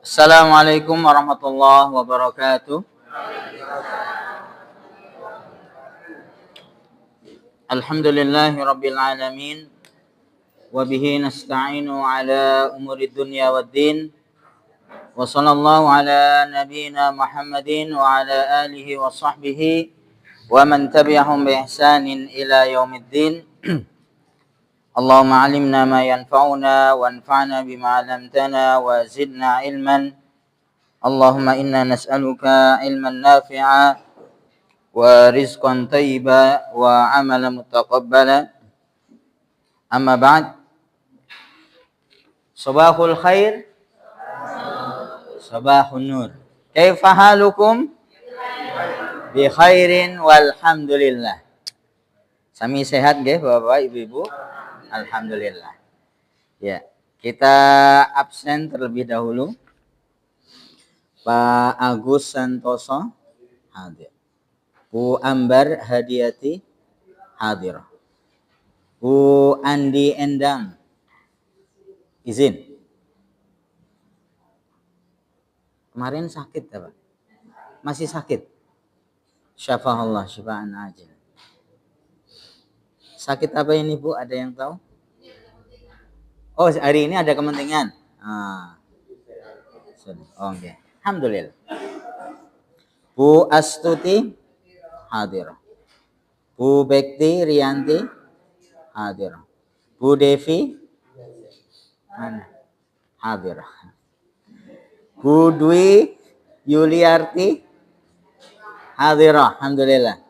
Assalamualaikum warahmatullahi wabarakatuh. Alhamdulillahi rabbil alamin. Wa bihi nasta'inu ala umuri dunya waddin. Wa sallallahu ala nabiyyina Muhammadin wa ala alihi wa sahbihi wa man tabi'ahum bi ihsanin ila yaumiddin. Allahumma alimna ma yanfa'una wanfa'na bima 'allamtana wa zidna ilman. Allahumma inna nas'aluka ilman nafi'a wa rizqan thayyiba wa amalan mutaqabbala. Amma ba'd. Sabahul khair, sabahun nur. Kaifa halukum? Bi khairin walhamdulillah. Sami sehat nggih Bapak Ibu-ibu? Alhamdulillah. Ya, kita absen terlebih dahulu. Pak Agus Santoso hadir. Bu Ambar Hadiati hadir. Bu Andi Endang izin. Kemarin sakit ya Pak? Masih sakit? Syafahullah syifaan ajil. Sakit apa ini Bu? Ada yang tahu? Oh, hari ini ada kepentingan. Oh, okay. Alhamdulillah. Bu Astuti hadir. Bu Bekti Rianti hadir. Bu Devi mana? Hadir. Bu Dwi Yuliarti hadir. Alhamdulillah.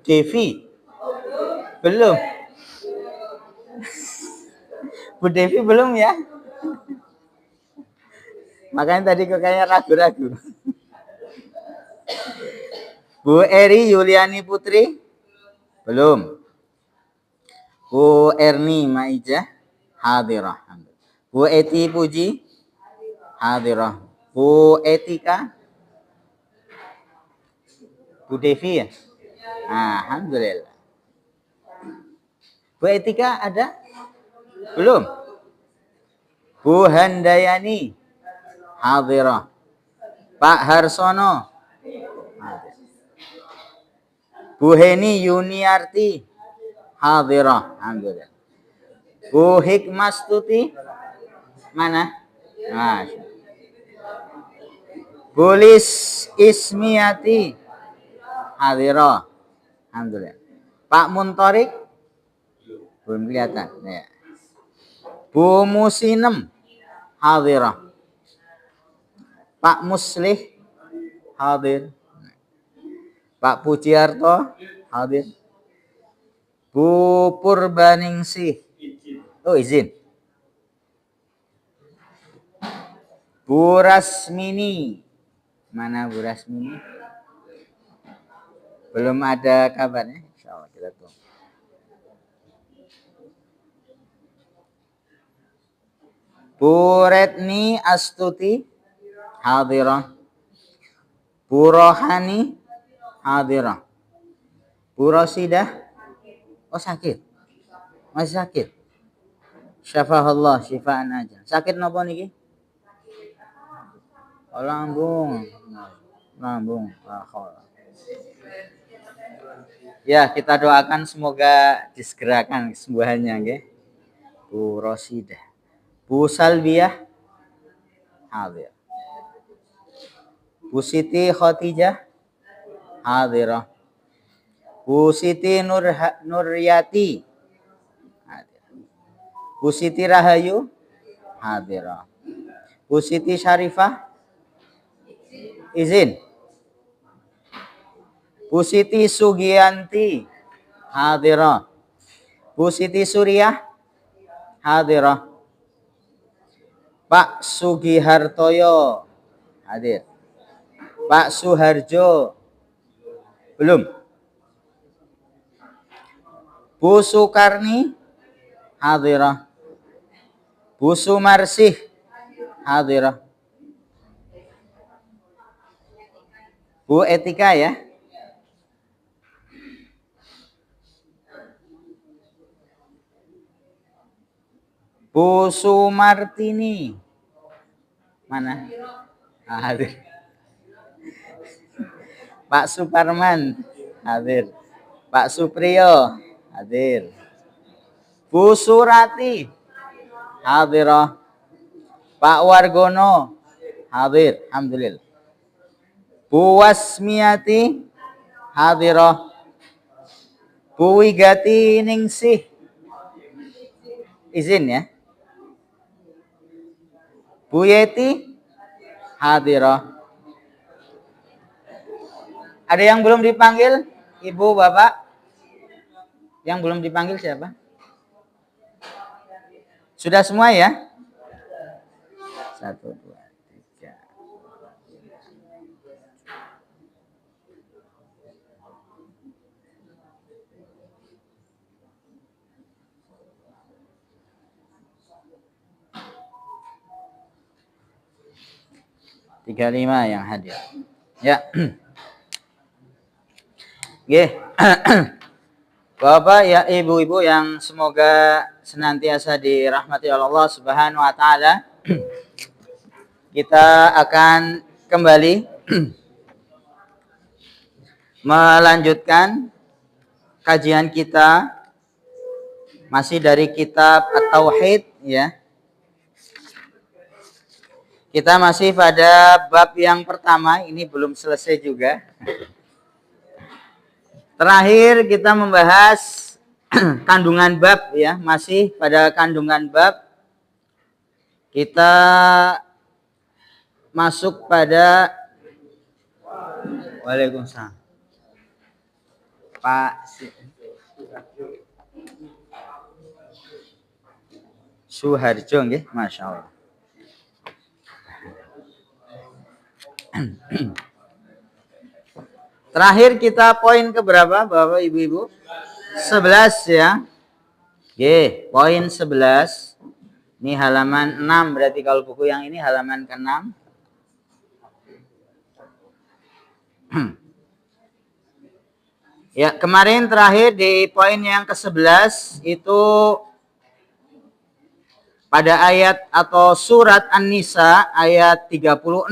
Devi belum. Bu Devi belum ya? Makanya tadi kok kayaknya ragu-ragu. Bu Eri Yuliani Putri belum. Bu Erni Maijah hadirah. Bu Eti Puji hadirah. Bu Etika. Bu Devi ya? Alhamdulillah. Bu Etika ada? Belum. Bu Handayani hadirah. Pak Harsono hadir. Bu Heni Yuniarti hadirah. Alhamdulillah. Bu Hikmastuti mana? Bu Lis Ismiati hadirah. Alhamdulillah. Pak Muntorik belum kelihatan ya. Bu Musinem hadirah. Pak Muslih hadir. Pak Pujiarto hadir. Bu Purbaningsih. Oh, izin. Bu Rasmini. Mana Bu Rasmini? Belum ada kabarnya. Insyaallah kita tunggu. Bu Retni Astuti hadirah. Bu Rohani hadirah. Bu Rosidah, oh sakit, masih sakit. Syafahullah syifaan aja. Sakit napa niki? Oh, lambung. Ya, kita doakan semoga disegerakan kesembuhannya nggih. Bu Rosidah. Bu Salbiah hadir. Bu Siti Khotijah hadirah. Bu Siti Nuryati hadir. Bu Siti Rahayu hadirah. Bu Siti Syarifah izin. Bu Siti Sugianti hadirah. Bu Siti Suriah hadirah. Pak Sugihartoyo hadir. Pak Suharjo belum. Bu Sukarni hadirah. Bu Sumarsih hadirah. Bu Etika ya. Bu Sumartini. Mana? Hadir. Pak Suparman. Hadir. Pak Supriyo. Hadir. Bu Surati. Hadirah. Pak Wargono. Hadir. Alhamdulillah. Bu Wasmiati. Hadirah. Bu Wigati Ningsih. Izin ya. Bu Yeti. Hadirah. Ada yang belum dipanggil? Ibu, Bapak? Yang belum dipanggil siapa? Sudah semua ya? 1, 2, 3. Tiga lima yang hadir. Ya. Oke. Bapak ya ibu-ibu yang semoga senantiasa dirahmati Allah Subhanahu wa taala. Kita akan kembali melanjutkan kajian kita masih dari kitab At-Tauhid ya. Kita masih pada bab yang pertama, ini belum selesai juga. Terakhir kita membahas kandungan bab ya, masih pada kandungan bab. Kita masuk pada Waalaikumsalam. Pak Suharjo nggih, masyaallah. Terakhir kita poin ke berapa Bapak Ibu-ibu? 11 ya. Oke, poin 11. Ini halaman 6 berarti kalau buku yang ini halaman ke-6. Ya, kemarin terakhir di poin yang ke-11 itu pada ayat atau surat An-Nisa ayat 36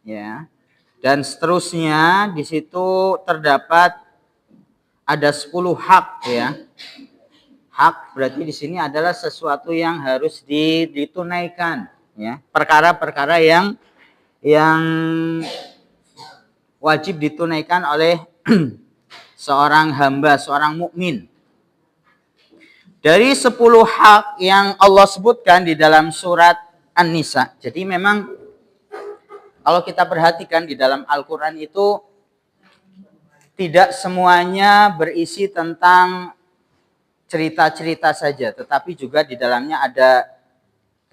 ya. Dan seterusnya di situ terdapat ada 10 hak ya. Hak berarti di sini adalah sesuatu yang harus ditunaikan ya. Perkara-perkara yang wajib ditunaikan oleh seorang hamba, seorang mukmin. Dari 10 hak yang Allah sebutkan di dalam surat An-Nisa. Jadi memang kalau kita perhatikan di dalam Al-Quran itu tidak semuanya berisi tentang cerita-cerita saja, tetapi juga di dalamnya ada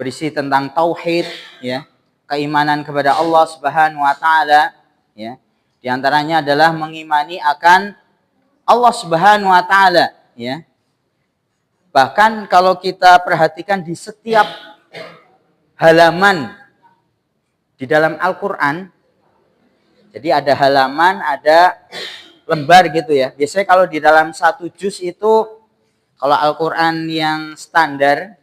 berisi tentang tauhid, ya, keimanan kepada Allah Subhanahu wa taala, ya. Di antaranya adalah mengimani akan Allah Subhanahu wa taala, ya. Bahkan kalau kita perhatikan di setiap halaman di dalam Al-Quran, jadi ada halaman, ada lembar gitu ya. Biasanya kalau di dalam satu juz itu, kalau Al-Quran yang standar,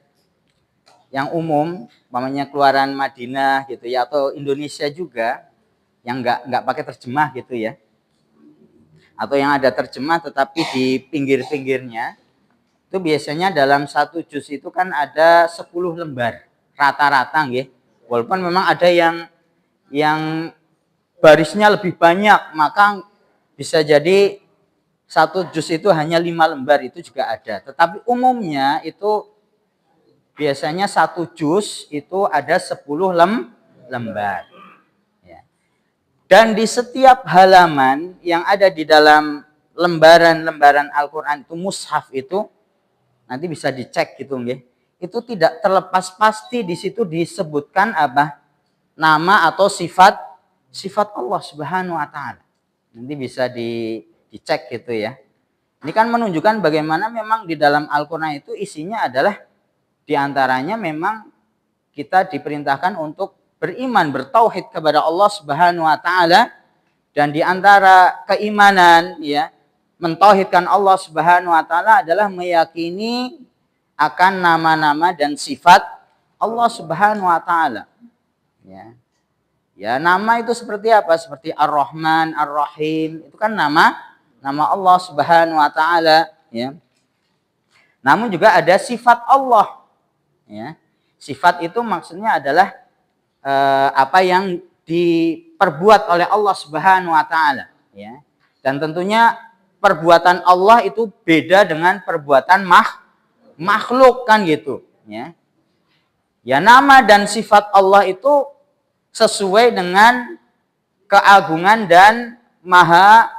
yang umum, namanya keluaran Madinah gitu ya, atau Indonesia juga, yang nggak pakai terjemah gitu ya, atau yang ada terjemah tetapi di pinggir-pinggirnya, itu biasanya dalam satu juz itu kan ada 10 lembar rata-rata nggih. Walaupun memang ada yang barisnya lebih banyak, maka bisa jadi satu juz itu hanya 5 lembar, itu juga ada. Tetapi umumnya itu biasanya satu juz itu ada 10 lembar. Ya. Dan di setiap halaman yang ada di dalam lembaran-lembaran Al-Quran itu, mushaf itu, nanti bisa dicek gitu nggih. Itu tidak terlepas pasti di situ disebutkan apa? Nama atau sifat Allah Subhanahu wa taala. Nanti bisa dicek gitu ya. Ini kan menunjukkan bagaimana memang di dalam Al-Qur'an itu isinya adalah diantaranya memang kita diperintahkan untuk beriman, bertauhid kepada Allah Subhanahu wa taala, dan di antara keimanan ya, mentauhidkan Allah Subhanahu wa taala adalah meyakini akan nama-nama dan sifat Allah Subhanahu wa taala. Ya. Ya, nama itu seperti apa? Seperti Ar-Rahman, Ar-Rahim. Itu kan nama Allah Subhanahu wa taala, ya. Namun juga ada sifat Allah. Ya. Sifat itu maksudnya adalah apa yang diperbuat oleh Allah Subhanahu wa taala, ya. Dan tentunya perbuatan Allah itu beda dengan perbuatan makhluk kan gitu, ya. Ya, nama dan sifat Allah itu sesuai dengan keagungan dan maha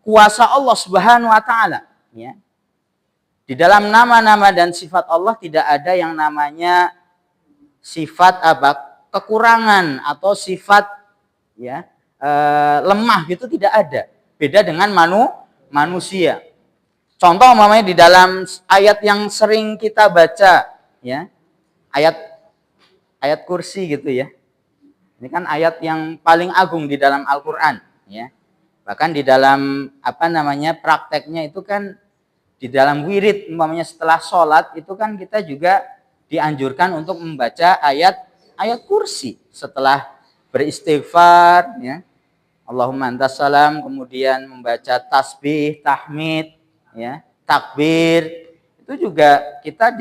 kuasa Allah Subhanahu wa taala, ya. Di dalam nama-nama dan sifat Allah tidak ada yang namanya sifat kekurangan atau sifat, ya, lemah, gitu tidak ada. Beda dengan manusia. Contoh umpamanya di dalam ayat yang sering kita baca, ya, ayat kursi gitu ya. Ini kan ayat yang paling agung di dalam Al-Qur'an, ya. Bahkan di dalam prakteknya itu kan di dalam wirid umpamanya setelah sholat itu kan kita juga dianjurkan untuk membaca ayat kursi setelah beristighfar, ya. Allahumma antas salam, kemudian membaca tasbih, tahmid, ya, takbir. Itu juga kita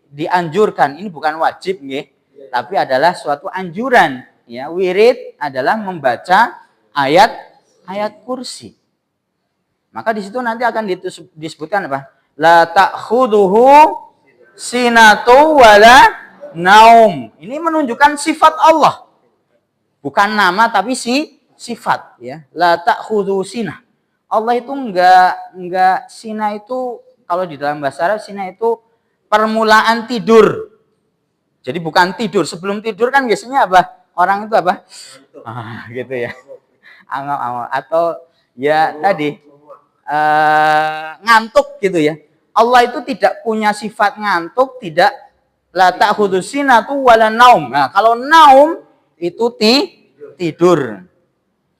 dianjurkan. Ini bukan wajib, nggih, tapi adalah suatu anjuran, ya. Wirid adalah membaca ayat kursi. Maka di situ nanti akan disebutkan apa? La ta'khuduhu sinatu wala naum. Ini menunjukkan sifat Allah. Bukan nama tapi sifat, ya. La ta'khudhu sinah. Allah itu enggak sinah itu kalau di dalam bahasa Arab sinah itu permulaan tidur. Jadi bukan tidur, sebelum tidur kan biasanya apa? Orang itu apa? Gitu ya. Angau-angau atau ya tadi ngantuk gitu ya. Allah itu tidak punya sifat ngantuk, tidak. La ta'khudhu sinatu wala naum. Nah, kalau naum itu tidur.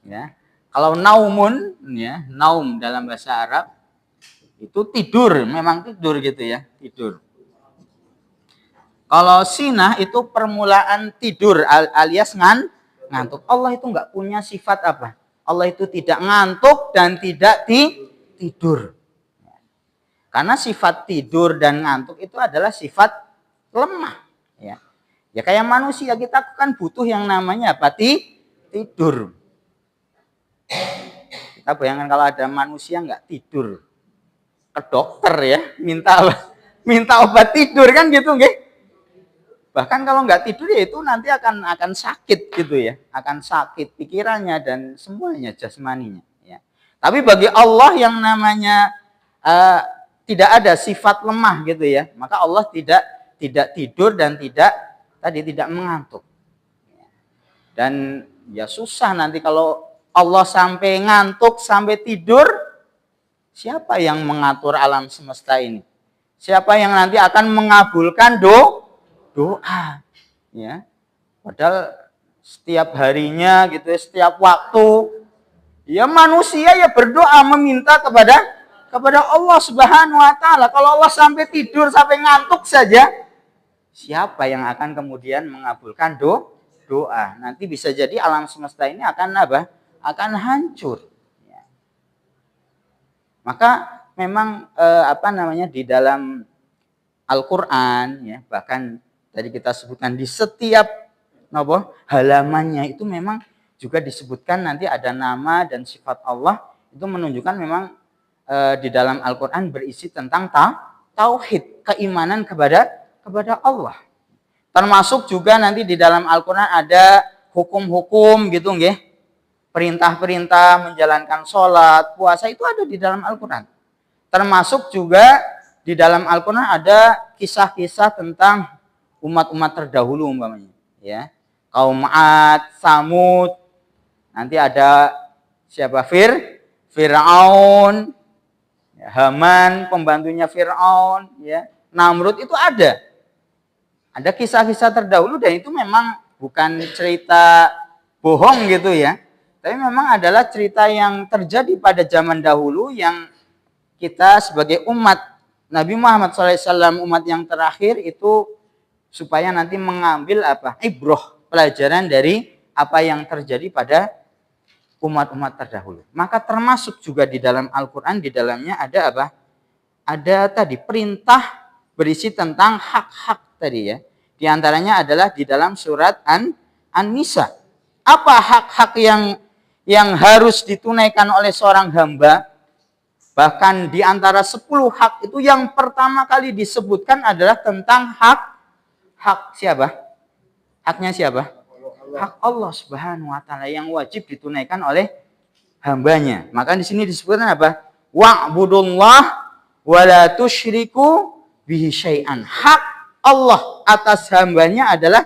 Ya. Kalau naumun, ya, naum dalam bahasa Arab itu tidur, memang tidur gitu ya, tidur. Kalau sinah itu permulaan tidur alias ngantuk. Allah itu enggak punya sifat apa? Allah itu tidak ngantuk dan tidak tidur. Karena sifat tidur dan ngantuk itu adalah sifat lemah, ya. Ya kayak manusia, kita kan butuh yang namanya apa? Tidur. Kita bayangkan kalau ada manusia nggak tidur, ke dokter ya, minta obat tidur kan gitu, nggih. Bahkan kalau nggak tidur ya itu nanti akan sakit gitu ya, akan sakit pikirannya dan semuanya jasmaninya, ya. Tapi bagi Allah yang namanya tidak ada sifat lemah gitu ya, maka Allah tidak tidur dan tidak mengantuk. Dan ya susah nanti kalau Allah sampai ngantuk, sampai tidur, siapa yang mengatur alam semesta ini? Siapa yang nanti akan mengabulkan doa? Ya. Padahal setiap harinya gitu, setiap waktu, ya manusia ya berdoa meminta kepada Allah Subhanahu wa taala. Kalau Allah sampai tidur, sampai ngantuk saja, siapa yang akan kemudian mengabulkan doa? Nanti bisa jadi alam semesta ini akan apa? Akan hancur. Ya. Maka memang di dalam Al-Qur'an, ya, bahkan tadi kita sebutkan di setiap halamannya itu memang juga disebutkan nanti ada nama dan sifat Allah, itu menunjukkan memang di dalam Al-Qur'an berisi tentang tauhid, keimanan kepada Allah. Termasuk juga nanti di dalam Al-Qur'an ada hukum-hukum gitu, nggih. Perintah-perintah menjalankan sholat, puasa itu ada di dalam Al-Qur'an. Termasuk juga di dalam Al-Qur'an ada kisah-kisah tentang umat-umat terdahulu umpamanya, ya. Kaum 'Ad, Samud. Nanti ada siapa? Fir'aun, ya, Haman, pembantunya Fir'aun, ya. Namrud, itu ada. Ada kisah-kisah terdahulu dan itu memang bukan cerita bohong gitu ya. Tapi memang adalah cerita yang terjadi pada zaman dahulu yang kita sebagai umat Nabi Muhammad SAW umat yang terakhir itu supaya nanti mengambil apa? Ibroh, pelajaran dari apa yang terjadi pada umat-umat terdahulu. Maka termasuk juga di dalam Al-Quran, di dalamnya ada apa? Ada tadi perintah berisi tentang hak-hak tadi ya. Di antaranya adalah di dalam surat An-Nisa. Apa hak-hak yang harus ditunaikan oleh seorang hamba? Bahkan di antara 10 hak itu yang pertama kali disebutkan adalah tentang hak siapa? Haknya siapa? Hak Allah Subhanahu wa taala yang wajib ditunaikan oleh hambanya. Maka di sini disebutkan apa? Wa'budullah wa la tusyriku bihi syai'an. Hak Allah atas hambanya adalah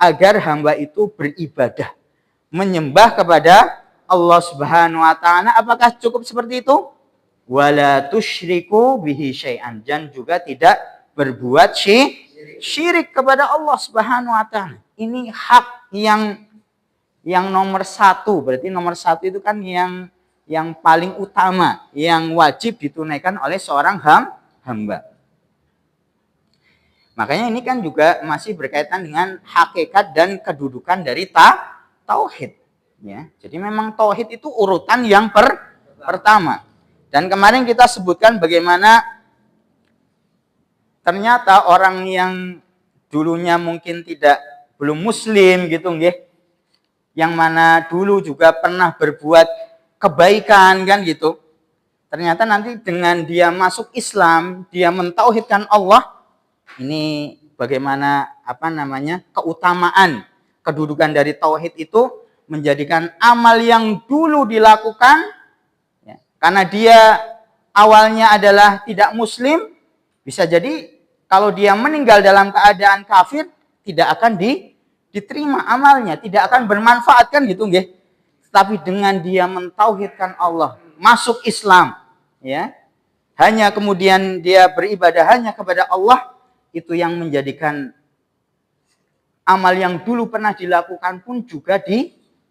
agar hamba itu beribadah, menyembah kepada Allah Subhanahu wa taala. Apakah cukup seperti itu? Wala tusyriku bihi syai'an, dan juga tidak berbuat syirik kepada Allah Subhanahu wa taala. Ini hak yang nomor 1. Berarti nomor 1 itu kan yang paling utama, yang wajib ditunaikan oleh seorang hamba. Makanya ini kan juga masih berkaitan dengan hakikat dan kedudukan dari tauhid ya. Jadi memang tauhid itu urutan yang pertama. Dan kemarin kita sebutkan bagaimana ternyata orang yang dulunya mungkin belum muslim gitu nggih. Yang mana dulu juga pernah berbuat kebaikan kan gitu. Ternyata nanti dengan dia masuk Islam, dia mentauhidkan Allah, ini bagaimana keutamaan kedudukan dari tauhid itu menjadikan amal yang dulu dilakukan karena dia awalnya adalah tidak muslim, bisa jadi kalau dia meninggal dalam keadaan kafir, tidak akan diterima amalnya, tidak akan bermanfaat kan gitu nggih. Tapi dengan dia mentauhidkan Allah, masuk Islam, ya. Hanya kemudian dia beribadah hanya kepada Allah, itu yang menjadikan amal yang dulu pernah dilakukan pun juga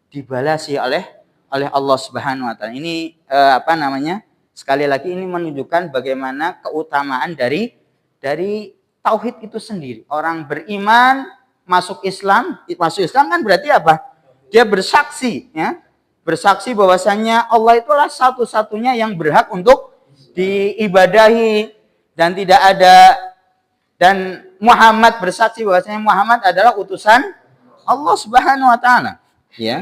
dibalasi oleh Allah Subhanahu wa taala. Ini sekali lagi ini menunjukkan bagaimana keutamaan dari tauhid itu sendiri. Orang beriman, masuk Islam kan berarti apa? Dia bersaksi ya. Bersaksi bahwasanya Allah itulah satu-satunya yang berhak untuk diibadahi dan Muhammad bersaksi bahwasanya Muhammad adalah utusan Allah Subhanahu wa taala, ya.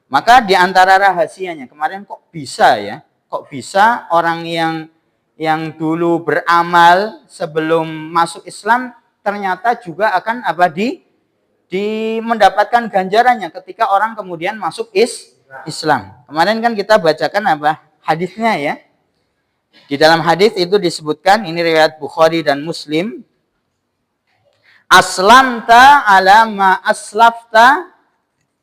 Maka di antara rahasianya kemarin kok bisa orang yang dulu beramal sebelum masuk Islam ternyata juga akan mendapatkan ganjarannya ketika orang kemudian masuk Islam. Kemarin kan kita bacakan hadisnya ya. Di dalam hadis itu disebutkan, ini riwayat Bukhari dan Muslim, aslamta ala ma aslafta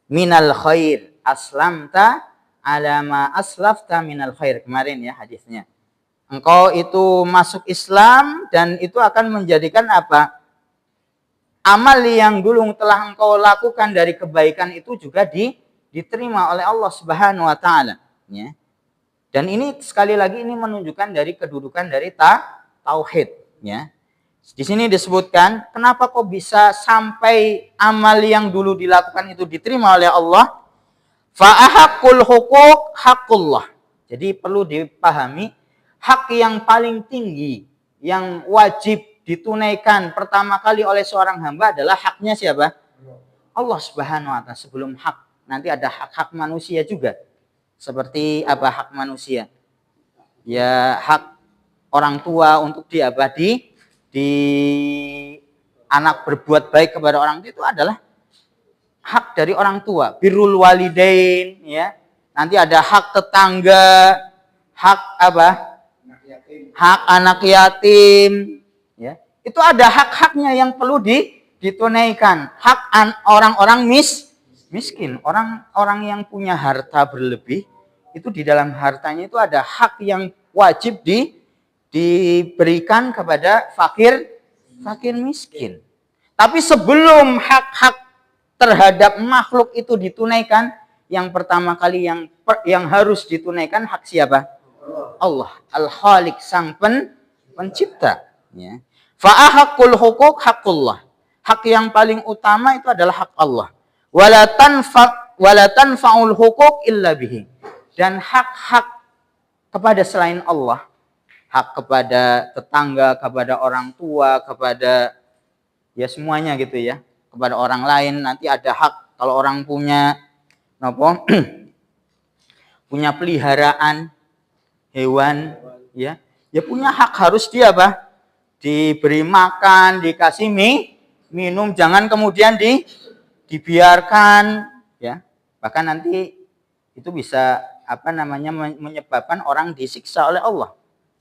minal khair. Aslamta ala ma aslafta minal khair. Kemarin ya hadisnya. Engkau itu masuk Islam dan itu akan menjadikan amal yang dulu telah engkau lakukan dari kebaikan itu juga diterima oleh Allah Subhanahu wa taala, ya. Dan ini sekali lagi ini menunjukkan dari kedudukan dari tauhid, ya. Di sini disebutkan kenapa kok bisa sampai amal yang dulu dilakukan itu diterima oleh Allah? Fa ahqqul huquq haqqullah. Jadi perlu dipahami hak yang paling tinggi yang wajib ditunaikan pertama kali oleh seorang hamba adalah haknya siapa? Allah Subhanahu wa taala. Sebelum hak, nanti ada hak-hak manusia juga. Seperti hak manusia? Ya, hak orang tua untuk di anak berbuat baik kepada orang tua itu adalah hak dari orang tua. Birrul walidain, ya. Nanti ada hak tetangga, hak hak anak yatim, ya. Itu ada hak-haknya yang perlu ditunaikan. Hak orang-orang miskin, orang-orang yang punya harta berlebih, itu di dalam hartanya itu ada hak yang wajib diberikan kepada fakir miskin. Tapi sebelum hak-hak terhadap makhluk itu ditunaikan, yang pertama kali yang harus ditunaikan hak siapa? Allah, Al-Khaliq, sang pencipta, ya. Fa haqqul huquq haqqullah. Hak yang paling utama itu adalah hak Allah. Wala tanfa'ul huquq illa bihi. Dan hak-hak kepada selain Allah, hak kepada tetangga, kepada orang tua, kepada ya semuanya gitu ya, kepada orang lain nanti ada hak. Kalau orang punya apa? Punya peliharaan hewan, ya punya hak, harus dia apa? Diberi makan, dikasih minum, jangan kemudian dibiarkan, ya. Bahkan nanti itu bisa menyebabkan orang disiksa oleh Allah.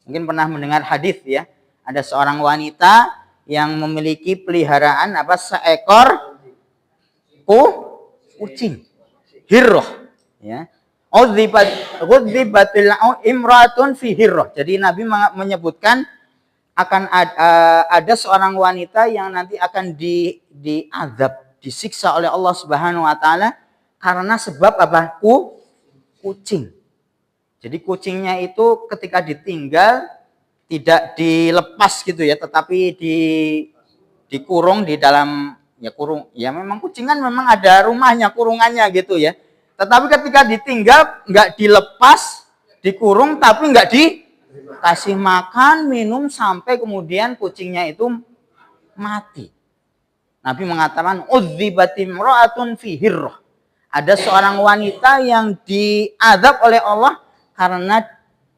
Mungkin pernah mendengar hadis ya, ada seorang wanita yang memiliki peliharaan seekor kucing hirroh, ya. Udzibatil imratun fi hirroh. Jadi Nabi menyebutkan akan ada seorang wanita yang nanti akan diazab, disiksa oleh Allah Subhanahu wa taala karena sebab apa? Kucing. Jadi kucingnya itu ketika ditinggal tidak dilepas gitu ya, tetapi dikurung di dalam kurung. Ya memang kucing kan memang ada rumahnya, kurungannya gitu ya. Tetapi ketika ditinggal nggak dilepas, dikurung, tapi nggak dikasih makan, minum sampai kemudian kucingnya itu mati. Nabi mengatakan udzibatim ra'atun fi hirrah. Ada seorang wanita yang diazab oleh Allah karena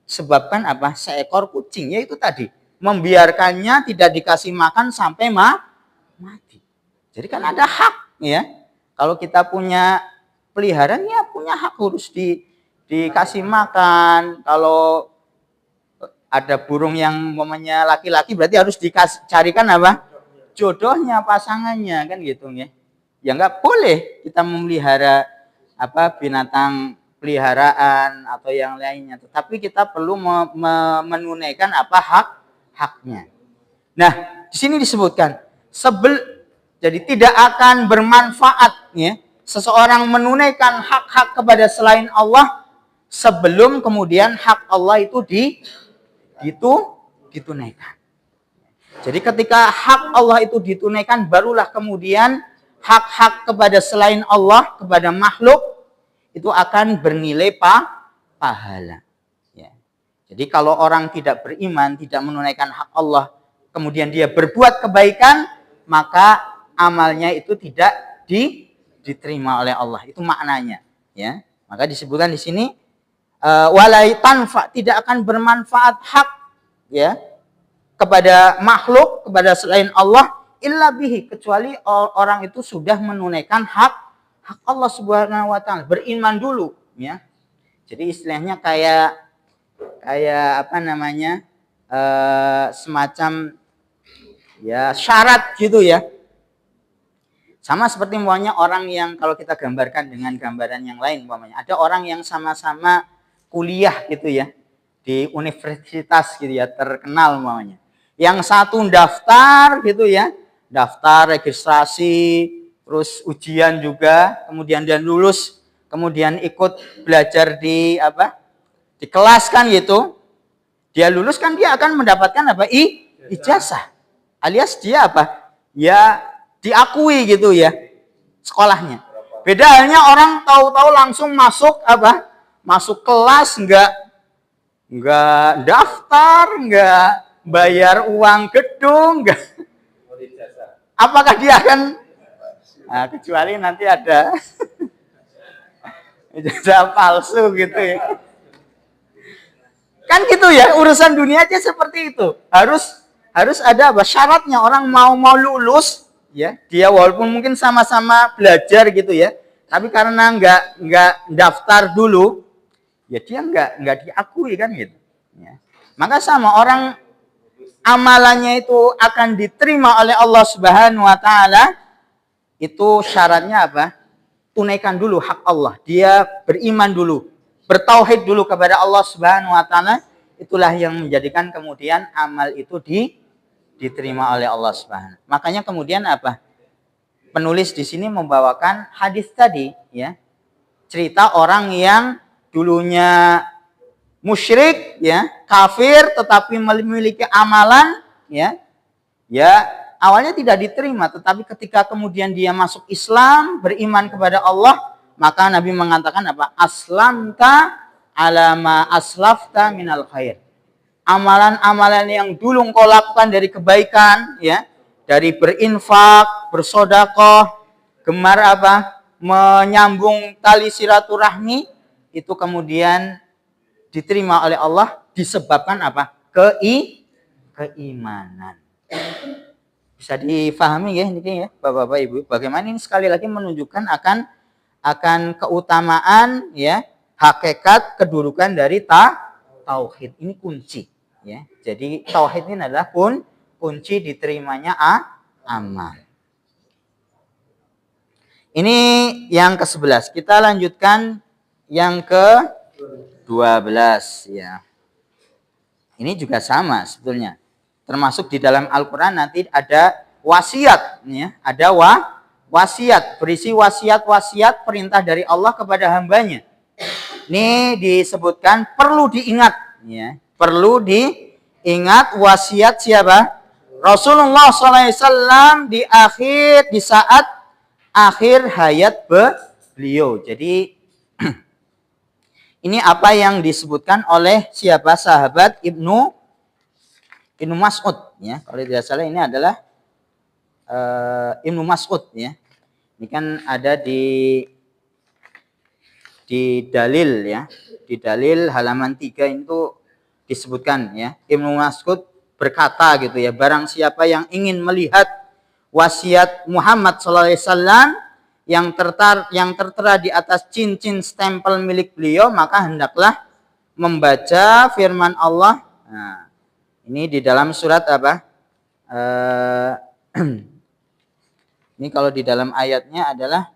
sebabkan seekor kucing, yaitu tadi membiarkannya tidak dikasih makan sampai mati. Jadi kan ada hak ya. Kalau kita punya peliharaan ya punya hak, harus dikasih makan. Kalau ada burung yang namanya laki-laki berarti harus dicarikan jodohnya, pasangannya kan gitu ya. Ya nggak boleh kita memelihara binatang peliharaan atau yang lainnya, tetapi kita perlu menunaikan haknya. Nah, di sini disebutkan jadi tidak akan bermanfaat ya seseorang menunaikan hak-hak kepada selain Allah sebelum kemudian hak Allah itu ditunaikan. Jadi ketika hak Allah itu ditunaikan, barulah kemudian hak-hak kepada selain Allah, kepada makhluk itu akan bernilai pahala. Ya. Jadi kalau orang tidak beriman, tidak menunaikan hak Allah, kemudian dia berbuat kebaikan, maka amalnya itu tidak diterima oleh Allah. Itu maknanya. Ya. Maka disebutkan di sini walai tanfa, tidak akan bermanfaat hak ya kepada makhluk, kepada selain Allah, illa bihi, kecuali orang itu sudah menunaikan hak Allah Subhanahu wa taala, beriman dulu ya. Jadi istilahnya kayak semacam ya syarat gitu ya. Sama seperti umpamanya orang yang kalau kita gambarkan dengan gambaran yang lain, umpamanya ada orang yang sama-sama kuliah gitu ya di universitas gitu ya, terkenal umpamanya. Yang satu daftar gitu ya, daftar registrasi, terus ujian juga, kemudian dia lulus, kemudian ikut belajar di kelas kan gitu. Dia lulus kan dia akan mendapatkan ijazah. Alias dia ya diakui gitu ya sekolahnya. Beda halnya orang tahu-tahu langsung masuk masuk kelas, enggak daftar, enggak bayar uang gedung, enggak. Apakah dia akan kecuali nanti ada ijazah palsu gitu ya. Kan gitu ya, urusan dunia aja seperti itu. Harus ada syaratnya. Orang mau lulus ya, dia walaupun mungkin sama-sama belajar gitu ya, tapi karena enggak daftar dulu, ya dia enggak diakui kan gitu. Ya. Maka sama orang amalannya itu akan diterima oleh Allah Subhanahu wa taala, itu syaratnya tunaikan dulu hak Allah. Dia beriman dulu, bertauhid dulu kepada Allah Subhanahu wa taala. Itulah yang menjadikan kemudian amal itu diterima oleh Allah Subhanahu. Makanya kemudian penulis di sini membawakan hadis tadi ya. Cerita orang yang dulunya musyrik, ya, kafir, tetapi memiliki amalan, ya, awalnya tidak diterima, tetapi ketika kemudian dia masuk Islam, beriman kepada Allah, maka Nabi mengatakan apa? Aslamta ala ma aslafta minal khair. Amalan-amalan yang dulu engkau lakukan dari kebaikan, ya, dari berinfak, bersedekah, gemar apa? Menyambung tali silaturahmi, itu kemudian diterima oleh Allah disebabkan apa? Keimanan. Bisa difahami ya ini ya, Bapak-bapak Ibu. Bagaimana ini sekali lagi menunjukkan akan keutamaan, ya, hakikat kedudukan dari tauhid. Ini kunci, ya. Jadi tauhid ini adalah kunci diterimanya amal. Ini yang ke-11. Kita lanjutkan yang ke-12, ya. Ini juga sama sebetulnya. Termasuk di dalam Al-Qur'an nanti ada wasiat, ya. Ada wasiat, berisi wasiat-wasiat perintah dari Allah kepada hambanya. Ini disebutkan perlu diingat, ya. Perlu diingat wasiat siapa? Rasulullah SAW di saat akhir hayat beliau. Jadi ini apa yang disebutkan oleh siapa? Sahabat Ibnu Mas'ud, ya. Kalau tidak salah ini adalah Ibnu Mas'ud, ya. Ini kan ada di dalil, ya. Di dalil halaman 3 itu disebutkan, ya. Ibnu Mas'ud berkata gitu, ya, barang siapa yang ingin melihat wasiat Muhammad SAW yang tertera di atas cincin stempel milik beliau, maka hendaklah membaca firman Allah. Nah, ini di dalam surat apa? Ini kalau di dalam ayatnya adalah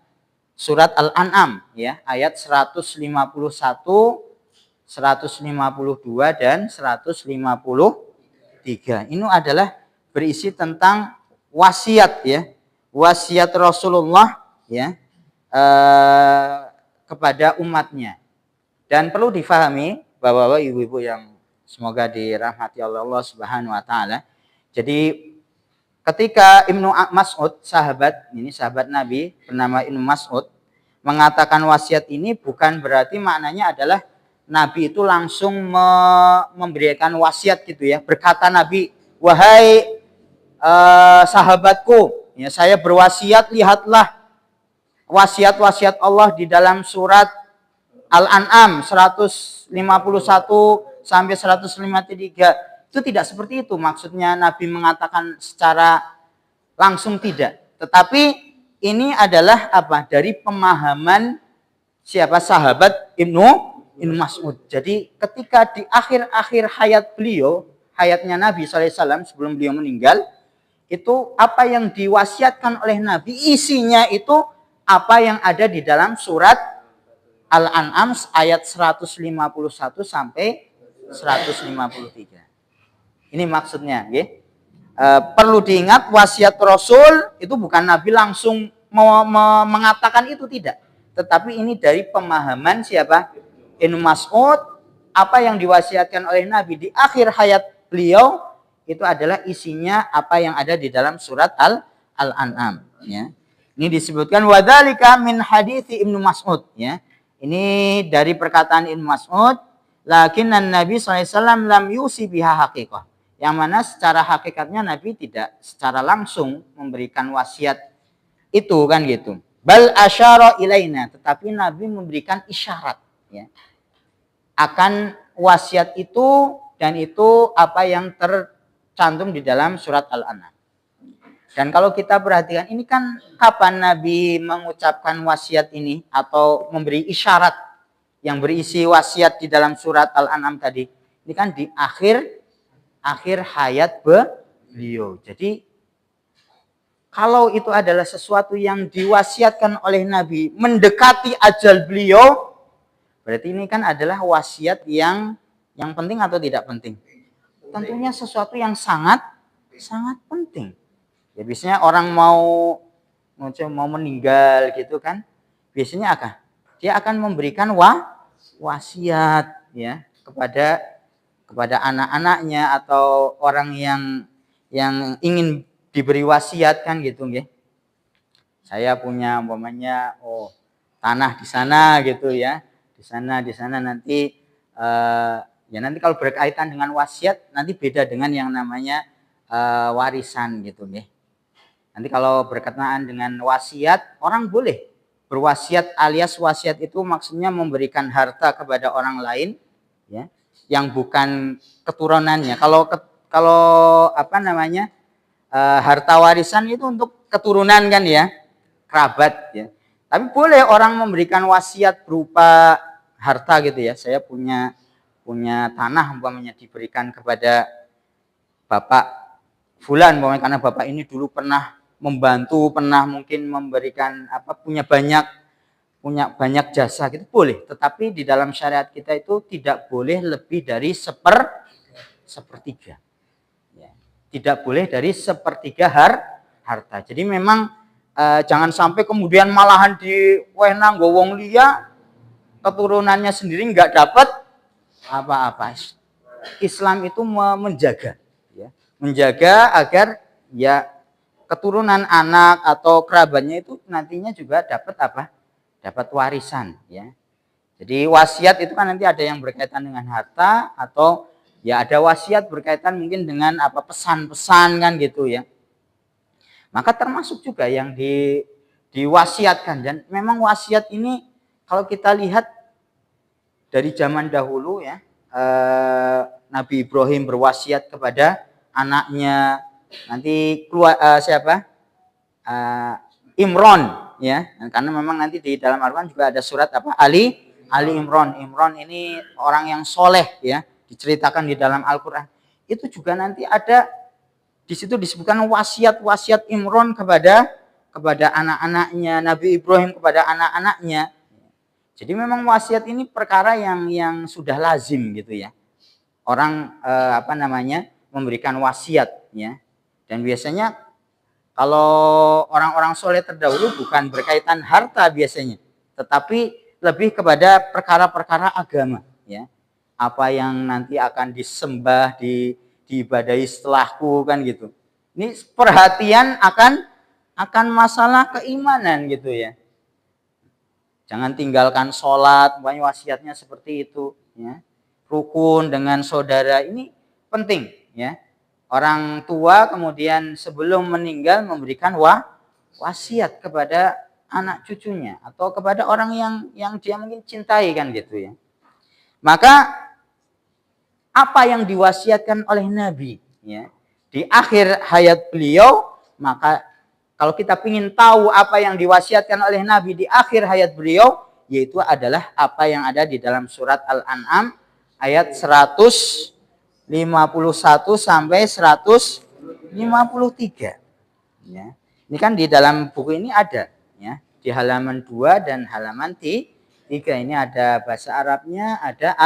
surat Al-An'am, ya, ayat 151, 152 dan 153. Ini adalah berisi tentang wasiat, ya. Wasiat Rasulullah, ya, kepada umatnya. Dan perlu difahami Bapak-bapak, Ibu-ibu yang semoga dirahmati Allah Subhanahu wa taala. Jadi ketika Ibnu Mas'ud, sahabat Nabi bernama Ibnu Mas'ud, mengatakan wasiat ini, bukan berarti maknanya adalah Nabi itu langsung memberikan wasiat gitu, ya. Berkata Nabi, wahai sahabatku, ya, saya berwasiat, lihatlah wasiat-wasiat Allah di dalam surat Al-An'am 151 sampai 153. Itu tidak seperti itu maksudnya Nabi mengatakan secara langsung, tidak. Tetapi ini adalah apa? Dari pemahaman siapa? Sahabat Ibnu Mas'ud. Jadi ketika di akhir-akhir hayatnya Nabi SAW sebelum beliau meninggal, itu apa yang diwasiatkan oleh Nabi, isinya itu apa yang ada di dalam surat Al-An'am ayat 151 sampai 153. Ini maksudnya, ya. Perlu diingat wasiat Rasul itu bukan Nabi langsung mengatakan itu, tidak. Tetapi ini dari pemahaman siapa? Ibnu Mas'ud, apa yang diwasiatkan oleh Nabi di akhir hayat beliau itu adalah isinya apa yang ada di dalam surat Al-An'am, ya. Ini disebutkan wadzalika min hadithi Ibnu Mas'ud, ya. Ini dari perkataan Ibnu Mas'ud, lakinnan Nabi SAW lam yusi biha haqiqah. Yang mana secara hakikatnya Nabi tidak secara langsung memberikan wasiat itu, kan gitu. Bal asyara ilaina, tetapi Nabi memberikan isyarat, ya, akan wasiat itu, dan itu apa yang tercantum di dalam surat Al-An'am. Dan kalau kita perhatikan, ini kan kapan Nabi mengucapkan wasiat ini atau memberi isyarat yang berisi wasiat di dalam surat Al-An'am tadi? Ini kan di akhir hayat beliau. Jadi kalau itu adalah sesuatu yang diwasiatkan oleh Nabi mendekati ajal beliau, berarti ini kan adalah wasiat yang penting atau tidak penting? Tentunya sesuatu yang sangat penting. Ya, biasanya orang mau meninggal gitu kan, biasanya dia akan memberikan wasiat, ya, kepada anak-anaknya atau orang yang ingin diberi wasiat kan gitu nggih. Saya punya umpamanya tanah di sana gitu ya. Di sana nanti ya nanti kalau berkaitan dengan wasiat nanti beda dengan yang namanya warisan gitu nggih. Nanti kalau berkenaan dengan wasiat, orang boleh berwasiat, alias wasiat itu maksudnya memberikan harta kepada orang lain ya yang bukan keturunannya. Kalau apa namanya? Harta warisan itu untuk keturunan kan ya, kerabat ya. Tapi boleh orang memberikan wasiat berupa harta gitu ya. Saya punya tanah umpamanya diberikan kepada Bapak Fulan umpamanya karena Bapak ini dulu pernah membantu, pernah mungkin memberikan punya banyak jasa gitu boleh. Tetapi di dalam syariat kita itu tidak boleh lebih dari sepertiga. Tidak boleh dari sepertiga harta. Jadi memang jangan sampai kemudian malahan diwenang gowong liya, keturunannya sendiri nggak dapat apa-apa. Islam itu menjaga, ya, menjaga agar ya keturunan anak atau kerabatnya itu nantinya juga dapat dapat warisan, ya. Jadi wasiat itu kan nanti ada yang berkaitan dengan harta atau ya ada wasiat berkaitan mungkin dengan pesan-pesan kan gitu ya. Maka termasuk juga yang diwasiatkan dan memang wasiat ini kalau kita lihat dari zaman dahulu ya, Nabi Ibrahim berwasiat kepada anaknya nanti siapa? Imron ya. Karena memang nanti di dalam Al-Qur'an juga ada surat Ali Imron. Imron ini orang yang soleh ya. Diceritakan di dalam Al-Quran itu juga nanti ada di situ disebutkan wasiat Imron kepada anak-anaknya, Nabi Ibrahim kepada anak-anaknya. Jadi memang wasiat ini perkara yang sudah lazim gitu ya. Orang memberikan wasiat ya. Dan biasanya kalau orang-orang soleh terdahulu bukan berkaitan harta biasanya, tetapi lebih kepada perkara-perkara agama ya. Apa yang nanti akan disembah, diibadahi setelahku kan gitu. Ini perhatian akan masalah keimanan gitu ya. Jangan tinggalkan sholat, wasiatnya seperti itu ya. Rukun dengan saudara ini penting ya. Orang tua kemudian sebelum meninggal memberikan wasiat kepada anak cucunya atau kepada orang yang dia mungkin cintai kan gitu ya. Maka apa yang diwasiatkan oleh Nabi ya di akhir hayat beliau, maka kalau kita ingin tahu apa yang diwasiatkan oleh Nabi di akhir hayat beliau, yaitu adalah apa yang ada di dalam surat Al-An'am ayat 151 sampai 153 ya. Ini kan di dalam buku ini ada ya, di halaman 2 dan halaman 3 ini ada bahasa Arabnya, ada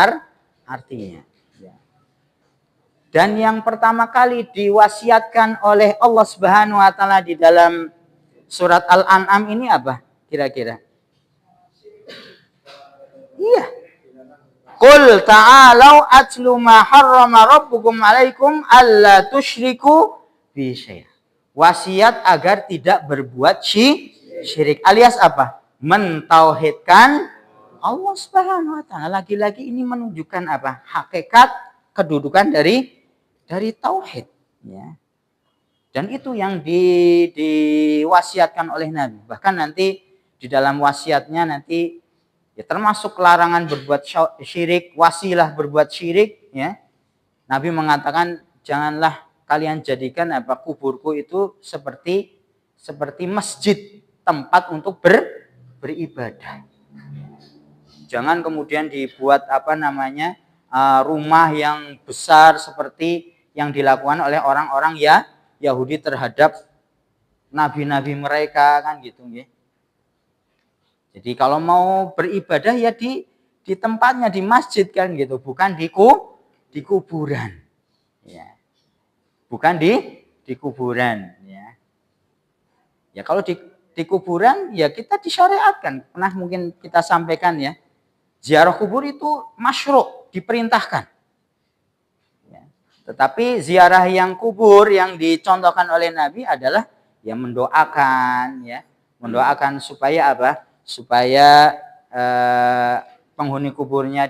artinya. Dan yang pertama kali diwasiatkan oleh Allah Subhanahu wa taala di dalam surat Al-An'am ini apa kira-kira? Iya. Qul ta'alau atlu ma harrama rabbukum 'alaikum alla tusyriku bi syai'. Wasiat agar tidak berbuat syirik alias apa? Mentauhidkan Allah Subhanahu wa taala. Lagi-lagi ini menunjukkan apa? Hakikat kedudukan dari tauhid ya. Dan itu yang diwasiatkan oleh Nabi. Bahkan nanti di dalam wasiatnya nanti ya termasuk larangan berbuat syirik, wasilah berbuat syirik ya. Nabi mengatakan janganlah kalian jadikan kuburku itu seperti masjid, tempat untuk beribadah. Jangan kemudian dibuat rumah yang besar seperti yang dilakukan oleh orang-orang Yahudi terhadap nabi-nabi mereka kan gitu nggih. Jadi kalau mau beribadah ya di tempatnya, di masjid kan gitu, bukan di kuburan. Ya. Bukan di kuburan ya. Ya kalau di kuburan ya kita disyariatkan. Pernah mungkin kita sampaikan ya. Ziarah kubur itu masyru', diperintahkan. Ya. Tetapi ziarah yang kubur yang dicontohkan oleh Nabi adalah ya mendoakan, ya, mendoakan supaya apa? Supaya penghuni kuburnya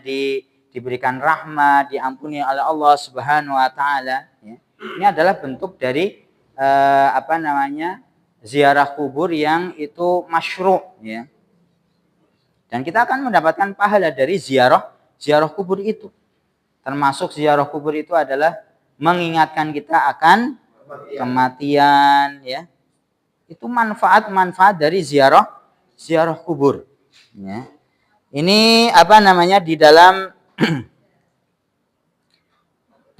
diberikan rahmat, diampuni oleh Allah Subhanahu wa taala, ya. Ini adalah bentuk dari ziarah kubur yang itu masyru', ya. Dan kita akan mendapatkan pahala dari ziarah kubur itu. Termasuk ziarah kubur itu adalah mengingatkan kita akan kematian, ya. Itu manfaat-manfaat dari ziarah kubur, ya. Ini di dalam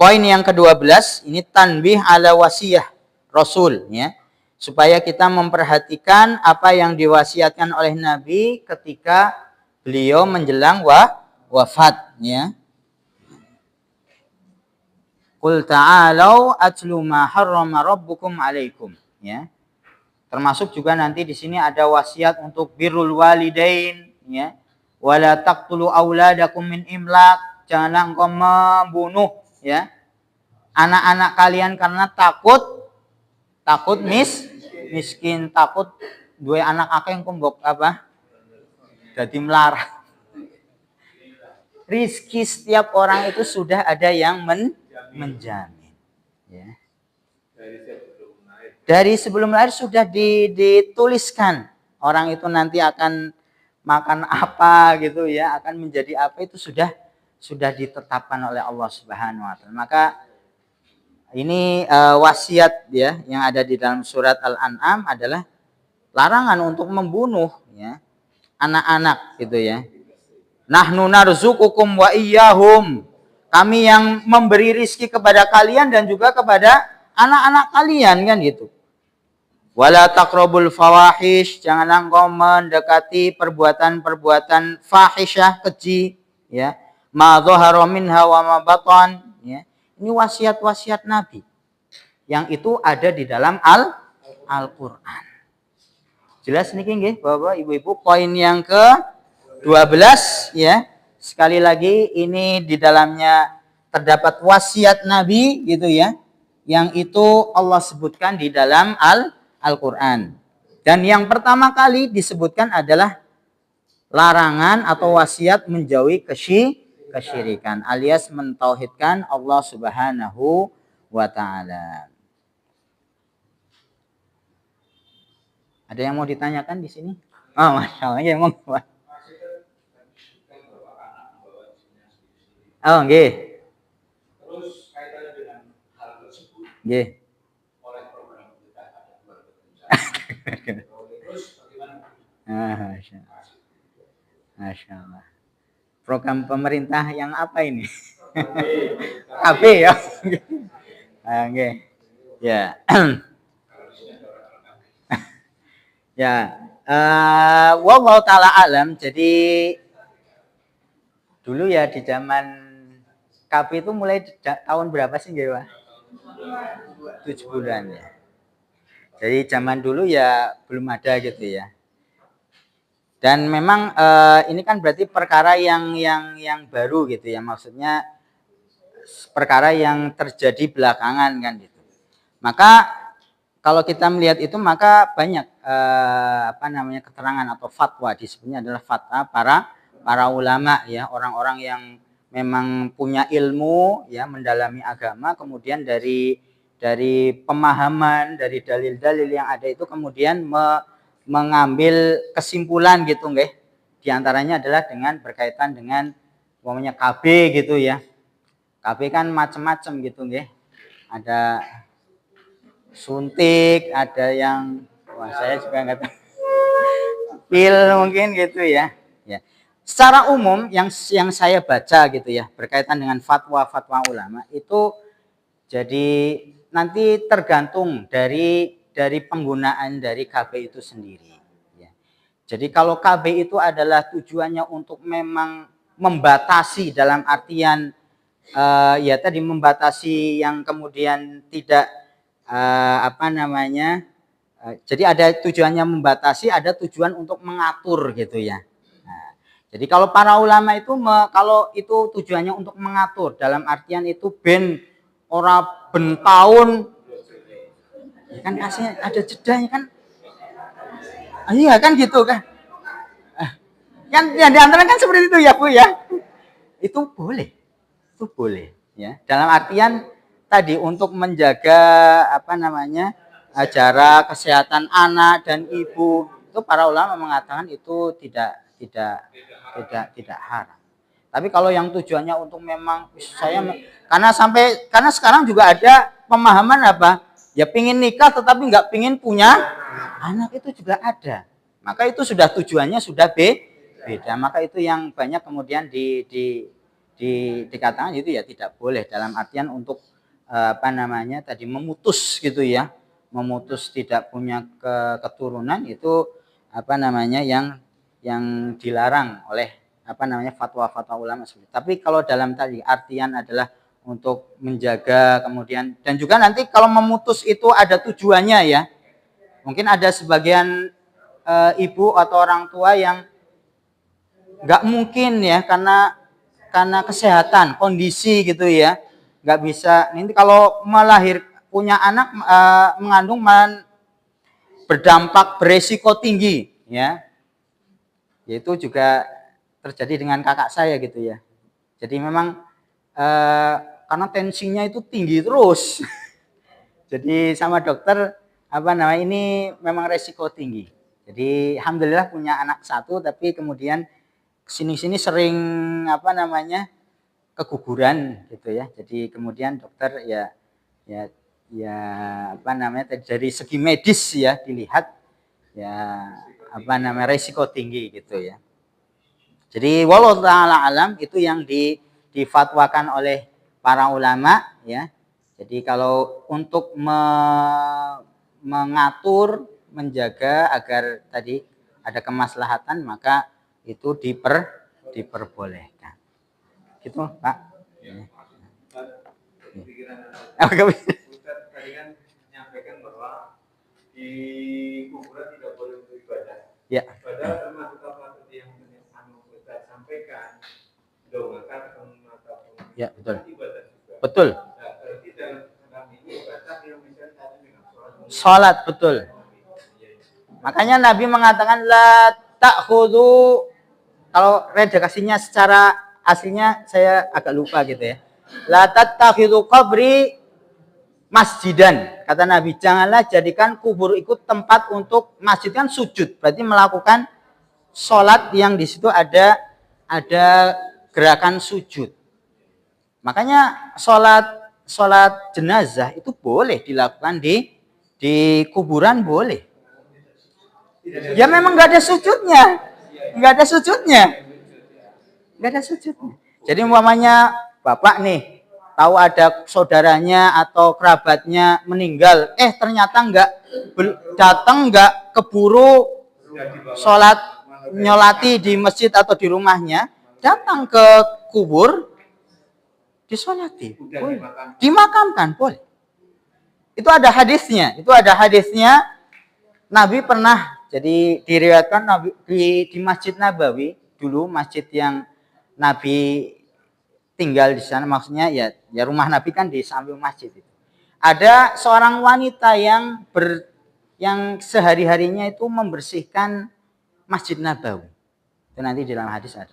poin yang ke-12 ini tanbih ala wasiyah Rasul, ya. Supaya kita memperhatikan apa yang diwasiatkan oleh Nabi ketika beliau menjelang wafat, ya. Qul ta'alau atlu ma harrama rabbukum alaikum, ya. Termasuk juga nanti di sini ada wasiat untuk birrul walidain, ya. Wala taqtulu auladakum min imlaq, janganlah engkau membunuh, ya, anak-anak kalian karena takut miskin, takut dua anak akeh kumbok jadi melarat. Rizki setiap orang itu sudah ada yang menjamin, ya. Dari sebelum lahir sudah dituliskan orang itu nanti akan makan apa gitu, ya, akan menjadi apa, itu sudah ditetapkan oleh Allah Subhanahu wa taala. Maka ini wasiat, ya, yang ada di dalam surat Al-An'am adalah larangan untuk membunuh, ya, anak-anak gitu, ya. Nahnu narzuqukum wa iyyahum. Kami yang memberi rizki kepada kalian dan juga kepada anak-anak kalian, kan gitu. Wala taqrabul fawahish, janganlah engkau mendekati perbuatan-perbuatan fahisyah, keji, ya. Ma dhahara minha wa ma batan, ya. Ini wasiat-wasiat Nabi yang itu ada di dalam Al-Qur'an. Jelas niki nggih, Bapak Ibu-ibu, poin yang ke-12, ya. Sekali lagi ini di dalamnya terdapat wasiat Nabi gitu, ya. Yang itu Allah sebutkan di dalam Al-Qur'an. Dan yang pertama kali disebutkan adalah larangan atau wasiat menjauhi kesyirikan alias mentauhidkan Allah Subhanahu wa taala. Ada yang mau ditanyakan di sini? Oh, Masya Allah, ya, monggo. Oh, nggih. Terus kaitannya dengan hal tersebut. Nggih. Oleh program kita ada terus bagaimana? Masya Allah. Program pemerintah yang apa ini? KB ya. Oke. Ya. Ya. Wallahu taala alam. Jadi dulu ya di zaman KB itu mulai tahun berapa sih, nggih, Pak? 7 bulan, ya. Jadi zaman dulu ya belum ada gitu, ya. Dan memang ini kan berarti perkara yang baru gitu, ya. Maksudnya perkara yang terjadi belakangan, kan gitu. Maka kalau kita melihat itu maka banyak keterangan atau fatwa, disebutnya adalah fatwa para ulama, ya, orang-orang yang memang punya ilmu, ya, mendalami agama, kemudian dari pemahaman dari dalil-dalil yang ada itu kemudian mengambil kesimpulan gitu, nggih. Di antaranya adalah dengan berkaitan dengan umpamanya KB gitu, ya. KB kan macam-macam gitu, nggih. Ada suntik, ada yang saya juga nggak tahu. Pil mungkin gitu, ya. Ya. Secara umum yang saya baca gitu, ya, berkaitan dengan fatwa-fatwa ulama itu jadi nanti tergantung dari penggunaan dari KB itu sendiri, ya. Jadi kalau KB itu adalah tujuannya untuk memang membatasi dalam artian ya tadi membatasi yang kemudian tidak jadi ada tujuannya membatasi, ada tujuan untuk mengatur gitu, ya. Nah, Jadi kalau para ulama itu kalau itu tujuannya untuk mengatur, dalam artian itu ben ora ben taun, ya kan kasih ada jedanya kan. Iya kan gitu kan. Kan yang diantara kan seperti itu ya Bu ya. Itu boleh. Itu boleh ya. Dalam artian tadi untuk menjaga apa namanya? Jarak kesehatan anak dan ibu, itu para ulama mengatakan itu tidak haram. Tapi kalau yang tujuannya untuk memang karena sekarang juga ada pemahaman apa? Ya pingin nikah tetapi nggak pingin punya anak, itu juga ada. Maka itu sudah tujuannya sudah beda. Maka itu yang banyak kemudian dikatakan itu ya tidak boleh dalam artian untuk apa namanya tadi memutus gitu ya. Memutus tidak punya keturunan itu apa namanya yang dilarang oleh apa namanya fatwa-fatwa ulama. Tapi kalau dalam tadi artian adalah untuk menjaga kemudian dan juga nanti kalau memutus itu ada tujuannya ya. Mungkin ada sebagian ibu atau orang tua yang nggak mungkin ya karena kesehatan kondisi gitu ya nggak bisa nanti kalau punya anak mengandung berdampak beresiko tinggi ya. Yaitu juga terjadi dengan kakak saya gitu ya. Jadi memang karena tensinya itu tinggi terus. Jadi sama dokter apa namanya ini memang resiko tinggi. Jadi alhamdulillah punya anak satu tapi kemudian sini sering apa namanya keguguran gitu ya. Jadi kemudian dokter ya apa namanya dari segi medis ya dilihat ya apa namanya resiko tinggi gitu ya. Jadi wallahu taala alam itu yang difatwakan oleh para ulama ya. Jadi kalau untuk mengatur menjaga agar tadi ada kemaslahatan maka itu diperbolehkan. Gitu, Pak. Ya. Tadi kan menyampaikan bahwa di kuburan tidak boleh beribadah. Ya. Padahal termasuk apa yang Ustaz sampaikan, doakan ataupun ya betul. Ibadah juga. Betul. Nah, berarti dalam ini ibadah yang misalnya dengan sholat betul. Makanya Nabi mengatakan la ta'khudhu, kalau redakasinya secara aslinya saya agak lupa gitu ya. La tattakhidhu qabri masjidan. Kata Nabi, janganlah jadikan kubur itu tempat untuk masjid kan sujud. Berarti melakukan sholat yang di situ ada gerakan sujud. Makanya sholat jenazah itu boleh dilakukan di kuburan boleh. Ya memang nggak ada sujudnya. Nggak ada sujudnya. Nggak ada sujudnya. Jadi umpamanya bapak nih tahu ada saudaranya atau kerabatnya meninggal, ternyata nggak keburu sholat nyolati di masjid atau di rumahnya, datang ke kubur disolati, dimakamkan boleh. Itu ada hadisnya. Nabi pernah jadi diriwayatkan Nabi di Masjid Nabawi dulu, masjid yang Nabi tinggal di sana, maksudnya ya rumah Nabi kan di samping masjid itu. Ada seorang wanita yang sehari-harinya itu membersihkan Masjid Nabawi. Itu nanti di dalam hadis ada.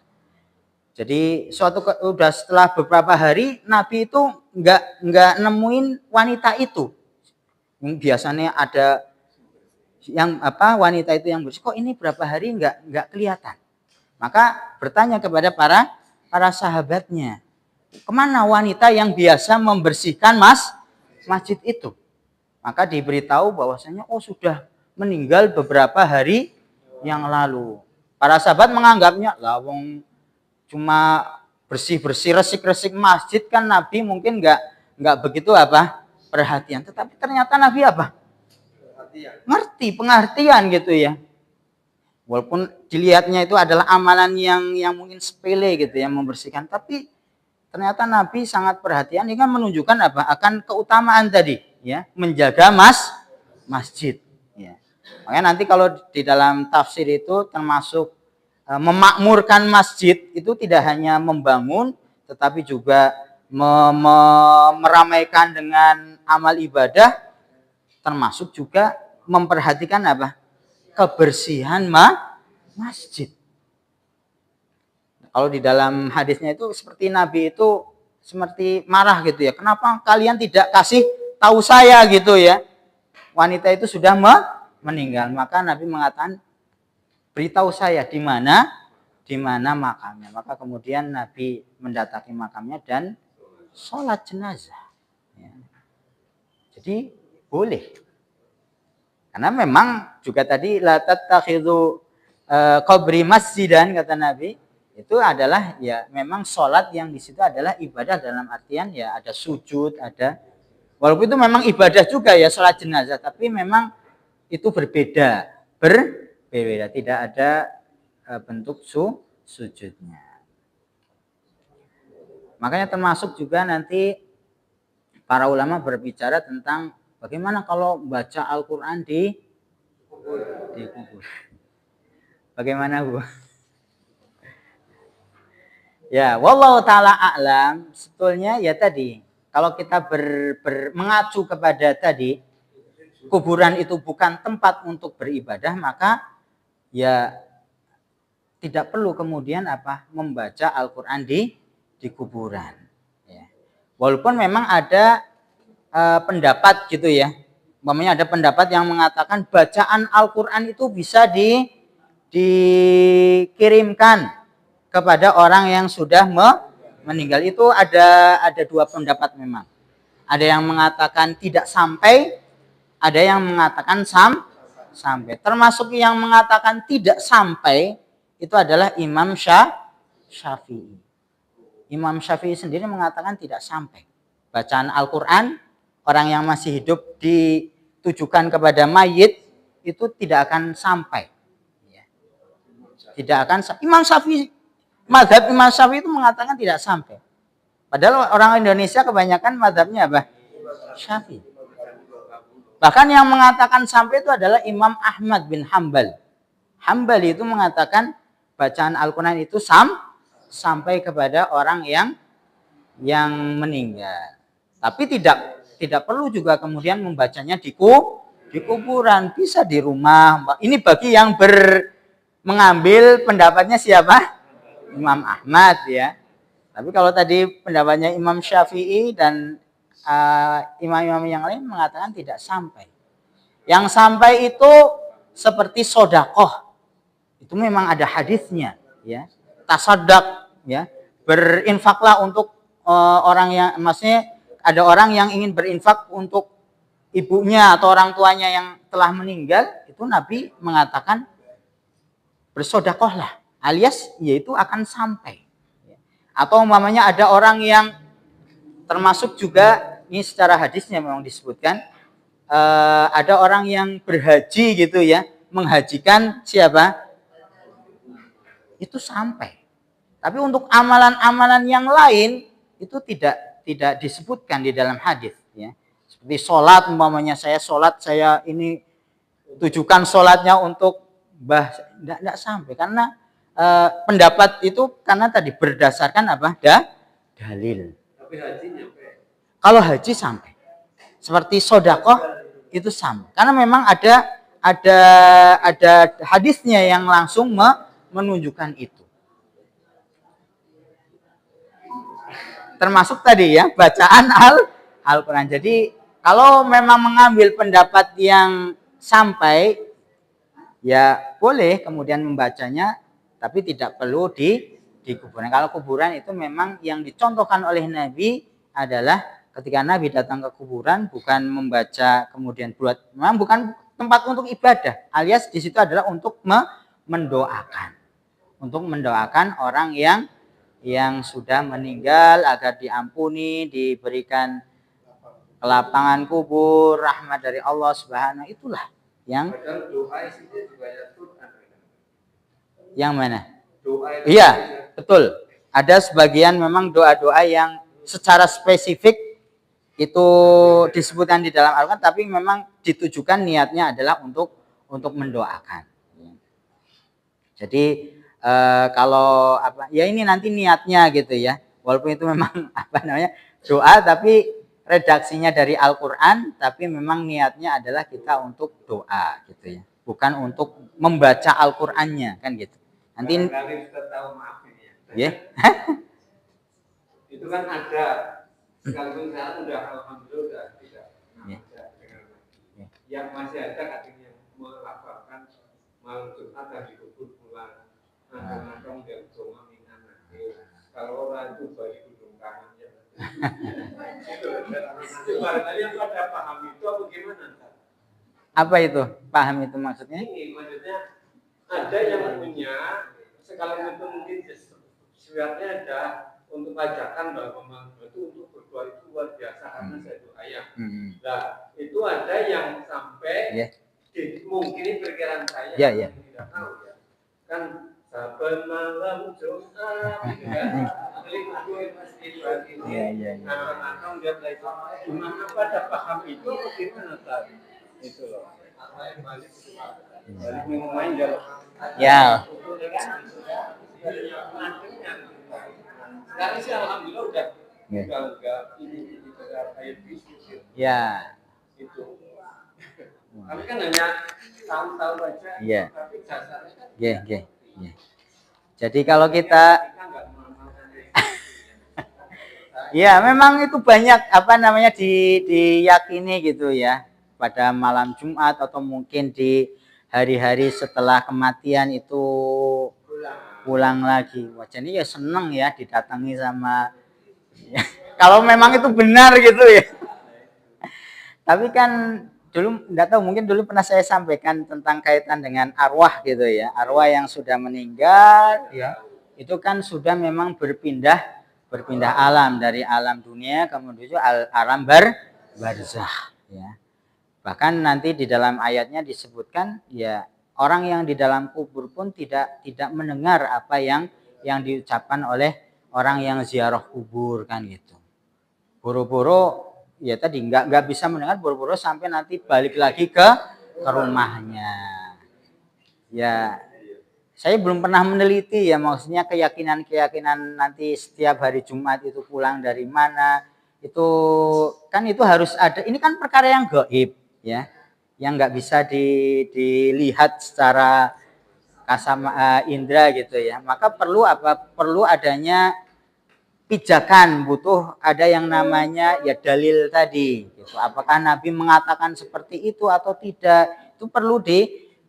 Jadi setelah beberapa hari Nabi itu nggak nemuin wanita itu. Biasanya ada yang wanita itu yang bersih, kok ini berapa hari nggak kelihatan. Maka bertanya kepada para sahabatnya, kemana wanita yang biasa membersihkan masjid itu? Maka diberitahu bahwasanya sudah meninggal beberapa hari yang lalu. Para sahabat menganggapnya lawong cuma bersih-bersih resik-resik masjid kan Nabi mungkin nggak begitu perhatian. Tetapi ternyata Nabi ngerti pengertian gitu ya. Walaupun dilihatnya itu adalah amalan yang mungkin sepele gitu ya membersihkan, tapi ternyata Nabi sangat perhatian. Ini kan menunjukkan akan keutamaan tadi ya, menjaga masjid ya. Makanya nanti kalau di dalam tafsir itu termasuk memakmurkan masjid itu tidak hanya membangun, tetapi juga meramaikan dengan amal ibadah, termasuk juga memperhatikan apa? Kebersihan masjid. Kalau di dalam hadisnya itu seperti Nabi itu seperti marah gitu ya. Kenapa kalian tidak kasih tahu saya gitu ya? Wanita itu sudah meninggal. Maka Nabi mengatakan, beritahu saya di mana makamnya. Maka kemudian Nabi mendatangi makamnya dan sholat jenazah. Ya. Jadi boleh. Karena memang juga tadi la tattakhidhu qabri masjidan, kata Nabi, itu adalah ya memang sholat yang di situ adalah ibadah dalam artian ya ada sujud, ada walaupun itu memang ibadah juga ya sholat jenazah, tapi memang itu berbeda, tidak ada bentuk sujudnya. Makanya termasuk juga nanti para ulama berbicara tentang bagaimana kalau baca Al-Quran di kubur. Bagaimana, Bu? Ya, wallahu ta'ala a'lam. Sebetulnya ya tadi, kalau kita mengacu kepada tadi, kuburan itu bukan tempat untuk beribadah, maka ya tidak perlu kemudian membaca Al-Quran di kuburan. Ya. Walaupun memang ada pendapat gitu ya, umpamanya ada pendapat yang mengatakan bacaan Al-Quran itu bisa dikirimkan kepada orang yang sudah meninggal. Itu ada dua pendapat memang. Ada yang mengatakan tidak sampai, ada yang mengatakan sampai. Termasuk yang mengatakan tidak sampai itu adalah Imam Syafi'i. Imam Syafi'i sendiri mengatakan tidak sampai. Bacaan Al-Quran, orang yang masih hidup ditujukan kepada mayit, itu tidak akan sampai. Tidak akan. Mazhab Imam Syafi'i itu mengatakan tidak sampai. Padahal orang Indonesia kebanyakan mazhabnya apa? Syafi'i. Bahkan yang mengatakan sampai itu adalah Imam Ahmad bin Hambal. Hambali itu mengatakan bacaan Al-Quran itu sampai kepada orang yang meninggal. Tapi tidak perlu juga kemudian membacanya di kuburan, bisa di rumah. Ini bagi yang mengambil pendapatnya siapa? Imam Ahmad ya. Tapi kalau tadi pendapatnya Imam Syafi'i dan imam-imam yang lain mengatakan tidak sampai. Yang sampai itu seperti sodakoh. Itu memang ada hadisnya ya. Tasaddaq ya. Berinfaklah untuk orang yang, maksudnya ada orang yang ingin berinfak untuk ibunya atau orang tuanya yang telah meninggal, itu Nabi mengatakan bersodakohlah, alias yaitu akan sampai. Atau umpamanya ada orang yang termasuk juga, ini secara hadisnya memang disebutkan, ada orang yang berhaji gitu ya, menghajikan siapa? Itu sampai. Tapi untuk amalan-amalan yang lain itu tidak disebutkan di dalam hadis ya. Seperti sholat, umpamanya saya sholat, saya ini tujukan sholatnya untuk tidak sampai, karena pendapat itu karena tadi berdasarkan dalil. Tapi hajinya kalau haji sampai, seperti sodakoh itu sampai, karena memang ada hadisnya yang langsung menunjukkan itu. Termasuk tadi ya bacaan Al-Quran. Jadi kalau memang mengambil pendapat yang sampai, ya boleh kemudian membacanya, tapi tidak perlu di kuburan. Kalau kuburan itu memang yang dicontohkan oleh Nabi adalah ketika Nabi datang ke kuburan bukan membaca kemudian memang bukan tempat untuk ibadah, alias di situ adalah untuk mendoakan orang yang sudah meninggal agar diampuni, diberikan kelapangan kubur, rahmat dari Allah Subhanahu, itulah yang yang mana? Iya, betul. Ada sebagian memang doa-doa yang secara spesifik itu disebutkan di dalam Al-Quran, tapi memang ditujukan niatnya adalah untuk mendoakan. Jadi kalau apa ya ini nanti niatnya gitu ya. Walaupun itu memang apa namanya doa tapi redaksinya dari Al-Qur'an tapi memang niatnya adalah kita untuk doa gitu ya. Bukan untuk membaca Al-Qur'annya kan gitu. Nanti tahu maaf ini ya. Itu kan ada sekalipun saya udah alhamdulillah udah tidak yang masih ada kadang yang melaporkan malam Jumat dan dikubur pulang kadang-kadang dia cuma minat kalau orang itu balik hidung kanannya itu barangkali yang pada paham itu apa gimana? Apa itu? Paham itu maksudnya? Ini maksudnya ada yang punya sekalipun itu mungkin sebenarnya ada untuk ajakan bahwa itu untuk berdoa itu luar biasa karena saya doa ya. Nah itu ada yang sampai mungkin ini perkiraan saya tidak tahu ya kan saben malam Jumat kan kadang-kadang dia belajar gimana pada paham itu bagaimana tadi itu loh balik main jalan ya sekarang sih alhamdulillah udah enggak ini kayak bisnis ya itu tapi kan hanya tahu-tahu aja tapi dasarnya kan jadi kalau kita ya memang itu banyak apa namanya diyakini gitu ya pada malam Jumat atau mungkin di hari-hari setelah kematian itu pulang lagi. Wah, jadi ya seneng ya didatangi sama ya, kalau memang itu benar gitu ya. Tapi kan dulu enggak tahu mungkin dulu pernah saya sampaikan tentang kaitan dengan arwah gitu ya. Arwah yang sudah meninggal ya. Itu kan sudah memang berpindah alam dari alam dunia kemudian alam barzah ya. Bahkan nanti di dalam ayatnya disebutkan ya orang yang di dalam kubur pun tidak mendengar apa yang diucapkan oleh orang yang ziarah kubur kan gitu. Buru-buru ya tadi nggak bisa mendengar buru-buru sampai nanti balik lagi ke rumahnya. Ya saya belum pernah meneliti ya maksudnya keyakinan nanti setiap hari Jumat itu pulang dari mana itu kan itu harus ada ini kan perkara yang gaib ya yang nggak bisa dilihat secara kasat indera gitu ya maka perlu adanya pijakan butuh ada yang namanya ya dalil tadi gitu. Apakah Nabi mengatakan seperti itu atau tidak itu perlu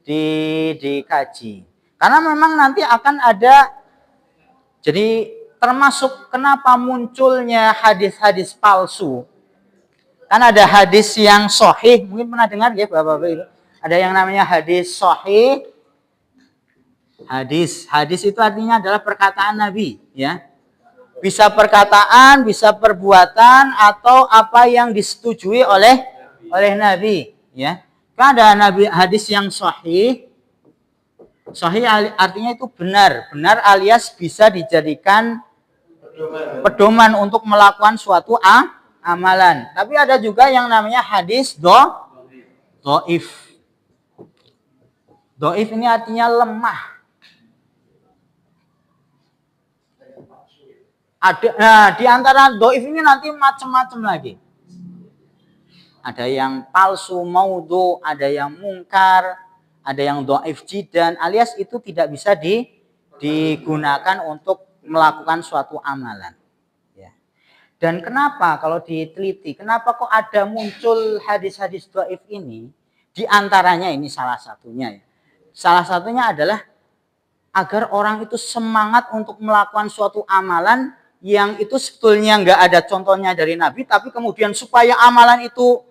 dikaji. Karena memang nanti akan ada, jadi termasuk kenapa munculnya hadis-hadis palsu. Kan ada hadis yang sahih, mungkin pernah dengar ya Bapak-Bapak itu. Ada yang namanya hadis sahih. Hadis itu artinya adalah perkataan Nabi, ya. Bisa perkataan, bisa perbuatan atau apa yang disetujui oleh Nabi, ya. Kan ada hadis yang sahih. Sahih artinya itu benar alias bisa dijadikan pedoman untuk melakukan suatu amalan. Tapi ada juga yang namanya hadis dhaif. Dhaif ini artinya lemah. Di antara dhaif ini nanti macam-macam lagi. Ada yang palsu, maudhu, ada yang mungkar, ada yang dhaif jiddan alias itu tidak bisa digunakan untuk melakukan suatu amalan. Ya. Dan kenapa kalau diteliti, kenapa kok ada muncul hadis-hadis dhaif ini? Di antaranya ini salah satunya ya. Salah satunya adalah agar orang itu semangat untuk melakukan suatu amalan yang itu sebetulnya nggak ada contohnya dari Nabi, tapi kemudian supaya amalan itu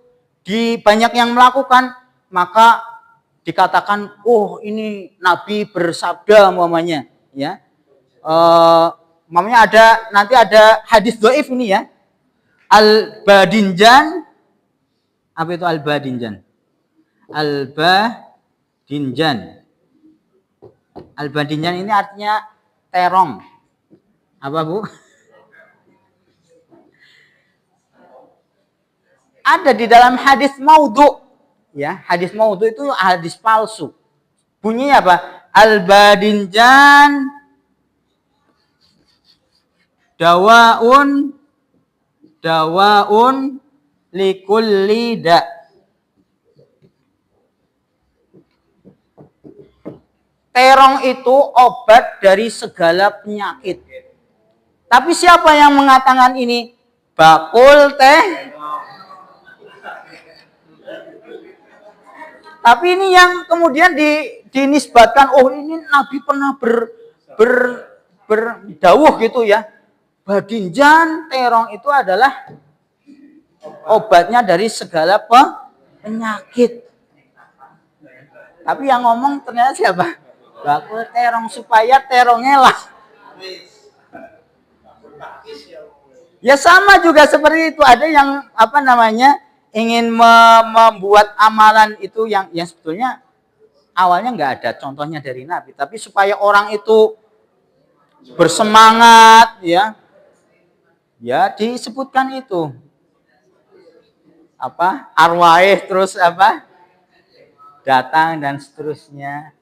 banyak yang melakukan, maka dikatakan, oh ini Nabi bersabda umpamanya, ya. Umpamanya nanti ada hadis dhaif ini ya. Al-Badinjan, apa itu Al-Badinjan? Al-Badinjan ini artinya terong. Apa Bu? Ada di dalam hadis maudhu. Ya, hadis maudhu itu hadis palsu. Bunyinya apa? al-badinjan dawaun likulli da. Terong itu obat dari segala penyakit. Tapi siapa yang mengatakan ini? Bakul teh. Tapi ini yang kemudian dinisbatkan, oh ini Nabi pernah berdawuh gitu ya. Badinjan, terong itu adalah obatnya dari segala penyakit. Tapi yang ngomong ternyata siapa? Bakul terong, supaya terongnya lah. Ya sama juga seperti itu. Ada yang ingin membuat amalan itu yang sebetulnya awalnya nggak ada contohnya dari Nabi, tapi supaya orang itu bersemangat ya disebutkan itu arwah terus datang dan seterusnya.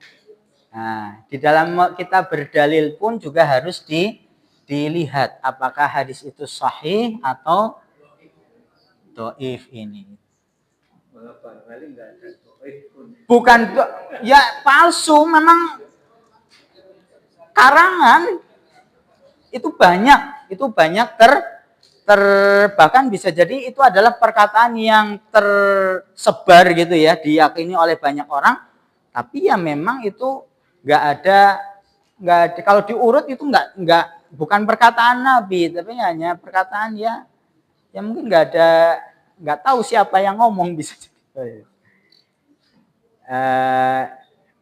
Nah, di dalam kita berdalil pun juga harus dilihat apakah hadis itu sahih atau doif ini. Bukan ya palsu, memang karangan itu banyak bahkan bisa jadi itu adalah perkataan yang tersebar gitu ya, diyakini oleh banyak orang, tapi ya memang itu nggak ada kalau diurut itu bukan perkataan Nabi, tapi hanya perkataan ya mungkin nggak tahu siapa yang ngomong, bisa jadi.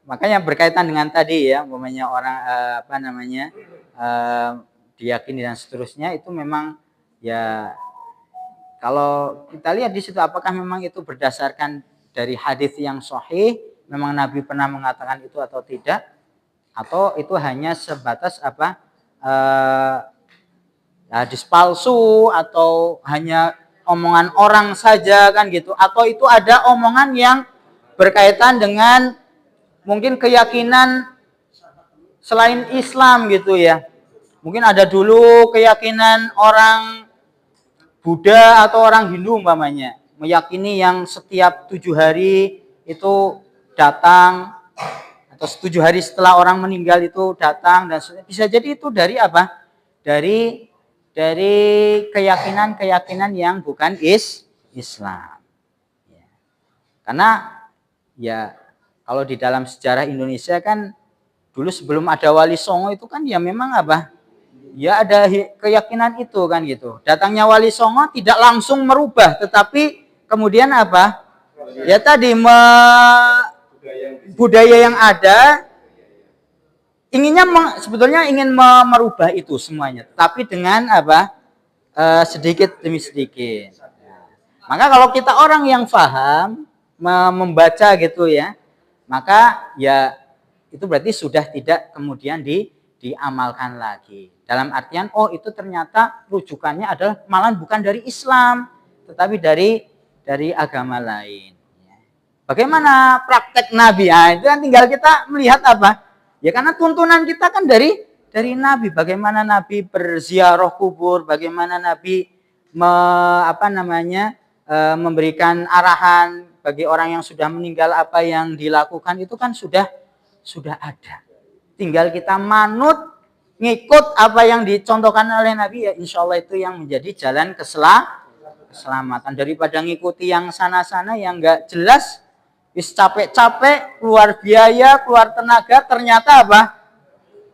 Makanya berkaitan dengan tadi ya, umpamanya orang diyakini dan seterusnya, itu memang ya kalau kita lihat di situ apakah memang itu berdasarkan dari hadis yang sahih, memang Nabi pernah mengatakan itu atau tidak, atau itu hanya sebatas hadis palsu atau hanya omongan orang saja kan gitu, atau itu ada omongan yang berkaitan dengan mungkin keyakinan selain Islam gitu ya. Mungkin ada dulu keyakinan orang Buddha atau orang Hindu umpamanya, meyakini yang setiap 7 hari itu datang, atau 7 hari setelah orang meninggal itu datang, dan bisa jadi itu dari dari keyakinan yang bukan Islam. Karena ya kalau di dalam sejarah Indonesia kan dulu sebelum ada Wali Songo itu kan ya memang ya ada keyakinan itu kan gitu. Datangnya Wali Songo tidak langsung merubah, tetapi kemudian ya tadi budaya yang ada sebetulnya ingin merubah itu semuanya, tapi dengan sedikit demi sedikit. Maka kalau kita orang yang paham membaca gitu ya, maka ya itu berarti sudah tidak kemudian diamalkan lagi. Dalam artian itu ternyata rujukannya adalah malah bukan dari Islam, tetapi dari agama lain. Bagaimana praktek Nabi? Itu kan tinggal kita melihat ya karena tuntunan kita kan dari Nabi. Bagaimana Nabi berziarah kubur, bagaimana Nabi memberikan arahan bagi orang yang sudah meninggal, apa yang dilakukan itu kan sudah ada. Tinggal kita manut, ngikut apa yang dicontohkan oleh Nabi, ya insya Allah itu yang menjadi jalan keselamatan, daripada ngikuti yang sana-sana yang nggak jelas. Wis capek-capek, keluar biaya, keluar tenaga, ternyata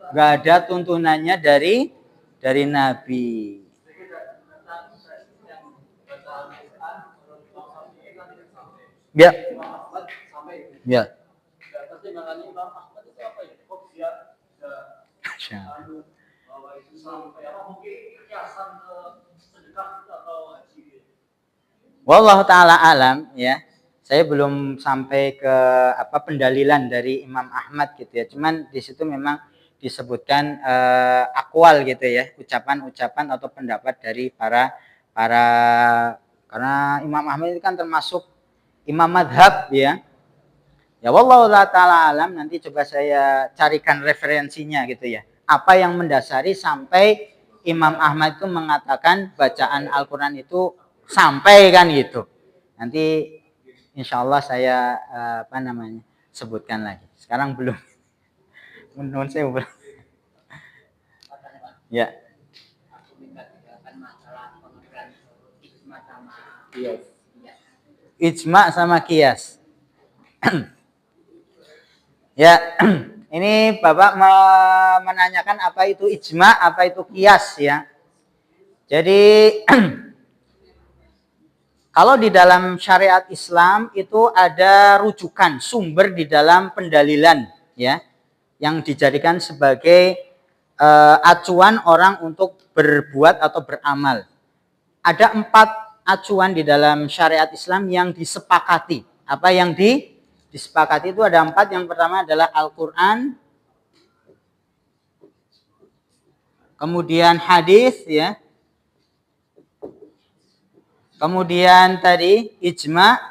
nggak ada tuntunannya dari Nabi. Ya. Ya. Wallahu taala alam ya. Saya belum sampai ke pendalilan dari Imam Ahmad gitu ya. Cuman di situ memang disebutkan akwal gitu ya, ucapan-ucapan atau pendapat dari para karena Imam Ahmad itu kan termasuk imam madhab ya. Ya wallahu taala alam, nanti coba saya carikan referensinya gitu ya. Apa yang mendasari sampai Imam Ahmad itu mengatakan bacaan Al-Qur'an itu sampai kan gitu. Nanti insya Allah saya sebutkan lagi. Sekarang belum. Menurut saya belum. Ya. Ijma sama kias. Ya, ini Bapak menanyakan apa itu ijma, apa itu kias ya. Jadi kalau di dalam syariat Islam itu ada rujukan sumber di dalam pendalilan ya, yang dijadikan sebagai acuan orang untuk berbuat atau beramal. Ada 4 acuan di dalam syariat Islam yang disepakati. Apa yang disepakati itu ada 4. Yang pertama adalah Al-Quran, kemudian hadis ya, kemudian tadi ijma,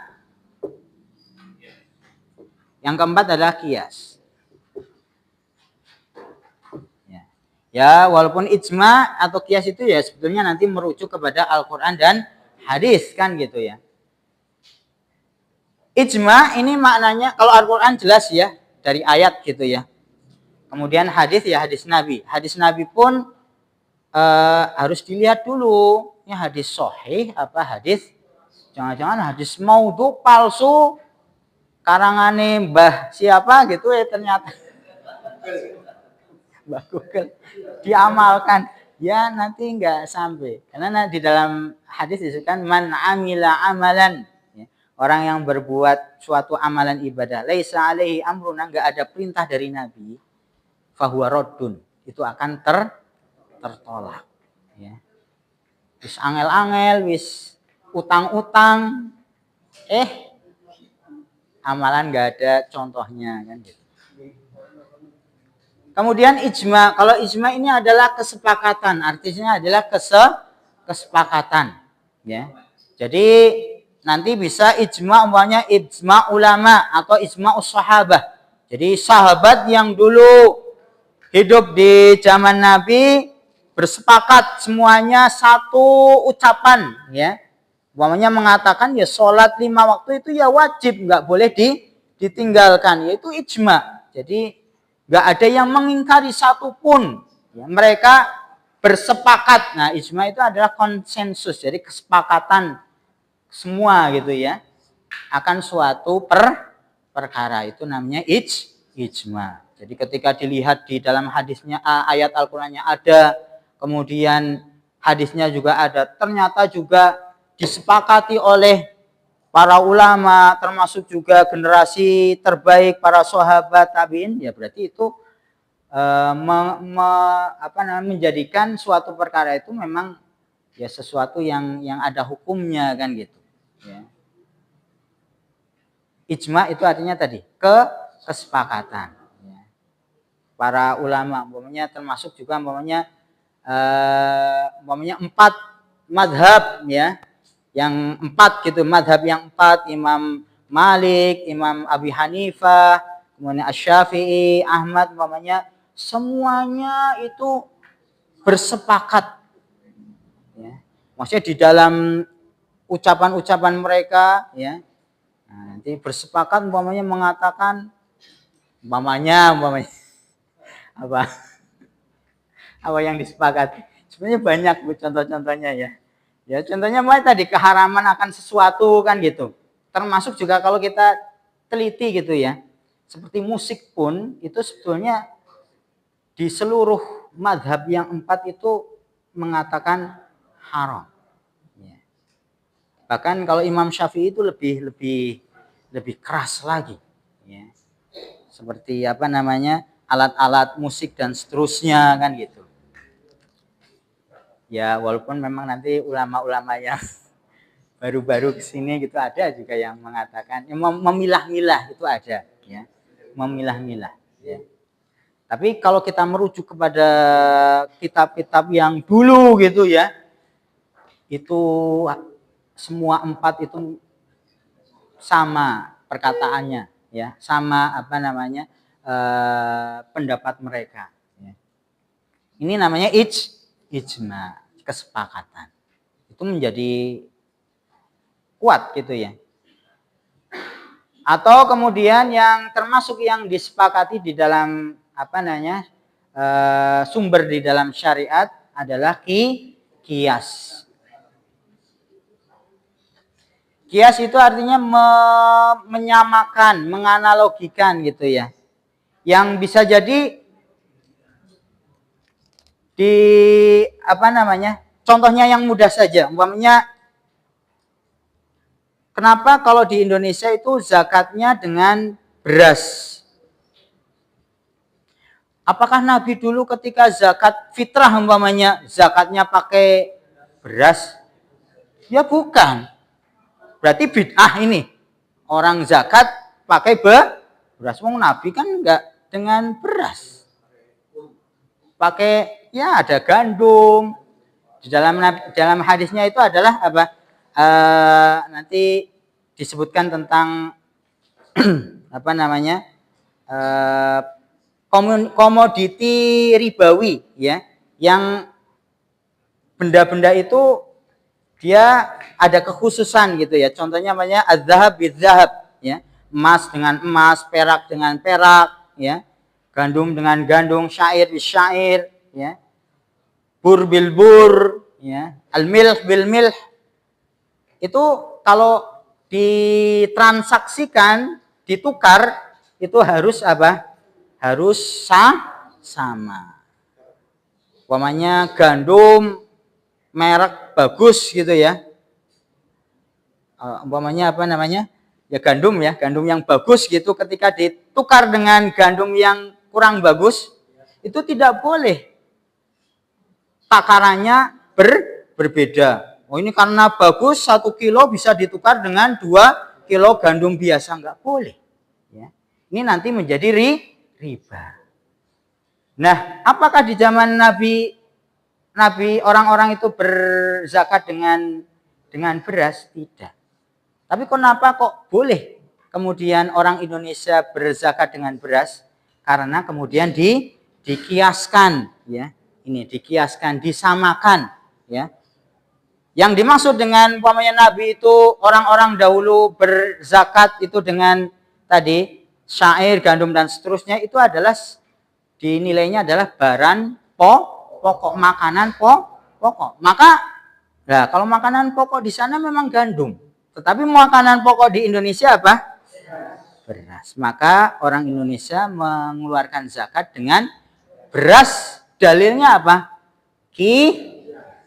yang keempat adalah kias. Ya, walaupun ijma atau kias itu ya sebetulnya nanti merujuk kepada Al-Quran dan hadis kan gitu ya. Ijma ini maknanya kalau Al-Quran jelas ya dari ayat gitu ya. Kemudian hadis ya hadis Nabi. Hadis Nabi pun harus dilihat dulu. Ini hadis sahih apa hadis? Jangan-jangan hadis maudhu palsu karangane Mbah siapa gitu ya ternyata. Mbah Google diamalkan ya nanti enggak sampai, karena di dalam hadis disebutkan man amila amalan ya, orang yang berbuat suatu amalan ibadah laisa alaihi amruna, enggak ada perintah dari Nabi, fahuwa raddun, itu akan tertolak ya. Wis angel-angel, wis utang-utang, amalan enggak ada contohnya kan gitu. Kemudian ijma, kalau ijma ini adalah kesepakatan, artinya adalah kesepakatan, ya. Jadi nanti bisa ijma umpamanya ijma ulama atau ijma sahabah. Jadi sahabat yang dulu hidup di zaman Nabi bersepakat semuanya satu ucapan, ya. Umpamanya mengatakan ya sholat 5 waktu itu ya wajib, nggak boleh ditinggalkan, yaitu ijma. Jadi nggak ada yang mengingkari satupun. Ya, mereka bersepakat. Nah, ijma itu adalah konsensus, jadi kesepakatan semua gitu ya akan suatu perkara, itu namanya ijma. Jadi ketika dilihat di dalam hadisnya ayat Al-Qur'annya ada, kemudian hadisnya juga ada, ternyata juga disepakati oleh para ulama, termasuk juga generasi terbaik para sahabat tabi'in, ya berarti itu menjadikan suatu perkara itu memang ya sesuatu yang ada hukumnya kan gitu. Ya. Ijma itu artinya tadi kesepakatan. Ya. Para ulama, umpamanya termasuk juga umpamanya 4 madhab ya. Yang 4 gitu, madhab yang 4, Imam Malik, Imam Abi Hanifah, kemudian Asy-Syafi'i, Ahmad, umpamanya semuanya itu bersepakat ya. Maksudnya di dalam ucapan-ucapan mereka ya. Nah, nanti bersepakat umpamanya mengatakan umpamanya apa yang disepakati. Sebenarnya banyak contoh-contohnya ya. Ya contohnya tadi keharaman akan sesuatu kan gitu. Termasuk juga kalau kita teliti gitu ya. Seperti musik pun itu sebetulnya di seluruh madhab yang 4 itu mengatakan haram. Ya. Bahkan kalau Imam Syafi'i itu lebih keras lagi. Ya. Seperti alat-alat musik dan seterusnya kan gitu. Ya walaupun memang nanti ulama-ulama yang baru-baru kesini gitu ada juga yang mengatakan memilah-milah itu ada ya, memilah-milah ya. Tapi kalau kita merujuk kepada kitab-kitab yang dulu gitu ya, itu semua 4 itu sama perkataannya ya, sama pendapat mereka. Ya. Ini namanya ijma, kesepakatan. Itu menjadi kuat gitu ya. Atau kemudian yang termasuk yang disepakati di dalam sumber di dalam syariat adalah kias. Kias itu artinya menyamakan, menganalogikan gitu ya. Yang bisa jadi di contohnya yang mudah saja, umpamanya kenapa kalau di Indonesia itu zakatnya dengan beras? Apakah Nabi dulu ketika zakat fitrah umpamanya zakatnya pakai beras? Ya bukan. Berarti bid'ah ini. Orang zakat pakai beras. Wong Nabi kan enggak dengan beras. Pakai ya ada gandum. Di dalam hadisnya itu adalah apa? Nanti disebutkan tentang komoditi ribawi ya, yang benda-benda itu dia ada kekhususan gitu ya. Contohnya namanya az-zahab biz-zahab ya, emas dengan emas, perak dengan perak ya, gandum dengan gandum, syair bis syair ya, bur bil bur ya, al-milh bil milh. Itu kalau ditransaksikan, ditukar itu harus apa? Harus sama. Umpamanya gandum merek bagus gitu ya. Umpamanya ya gandum yang bagus gitu, ketika ditukar dengan gandum yang kurang bagus, itu tidak boleh takarannya berbeda. Oh ini karena bagus 1 kilo bisa ditukar dengan 2 kilo gandum biasa, nggak boleh. Ya. Ini nanti menjadi riba. Nah, apakah di zaman Nabi orang-orang itu berzakat dengan beras? Tidak. Tapi kenapa kok boleh kemudian orang Indonesia berzakat dengan beras? Karena kemudian dikiaskan ya. Ini dikiaskan, disamakan ya. Yang dimaksud dengan umpamanya Nabi itu orang-orang dahulu berzakat itu dengan tadi syair, gandum dan seterusnya, itu adalah dinilainya adalah barang pokok, makanan pokok. Maka nah, kalau makanan pokok di sana memang gandum, tetapi makanan pokok di Indonesia apa? Beras. Maka orang Indonesia mengeluarkan zakat dengan beras. Dalilnya apa?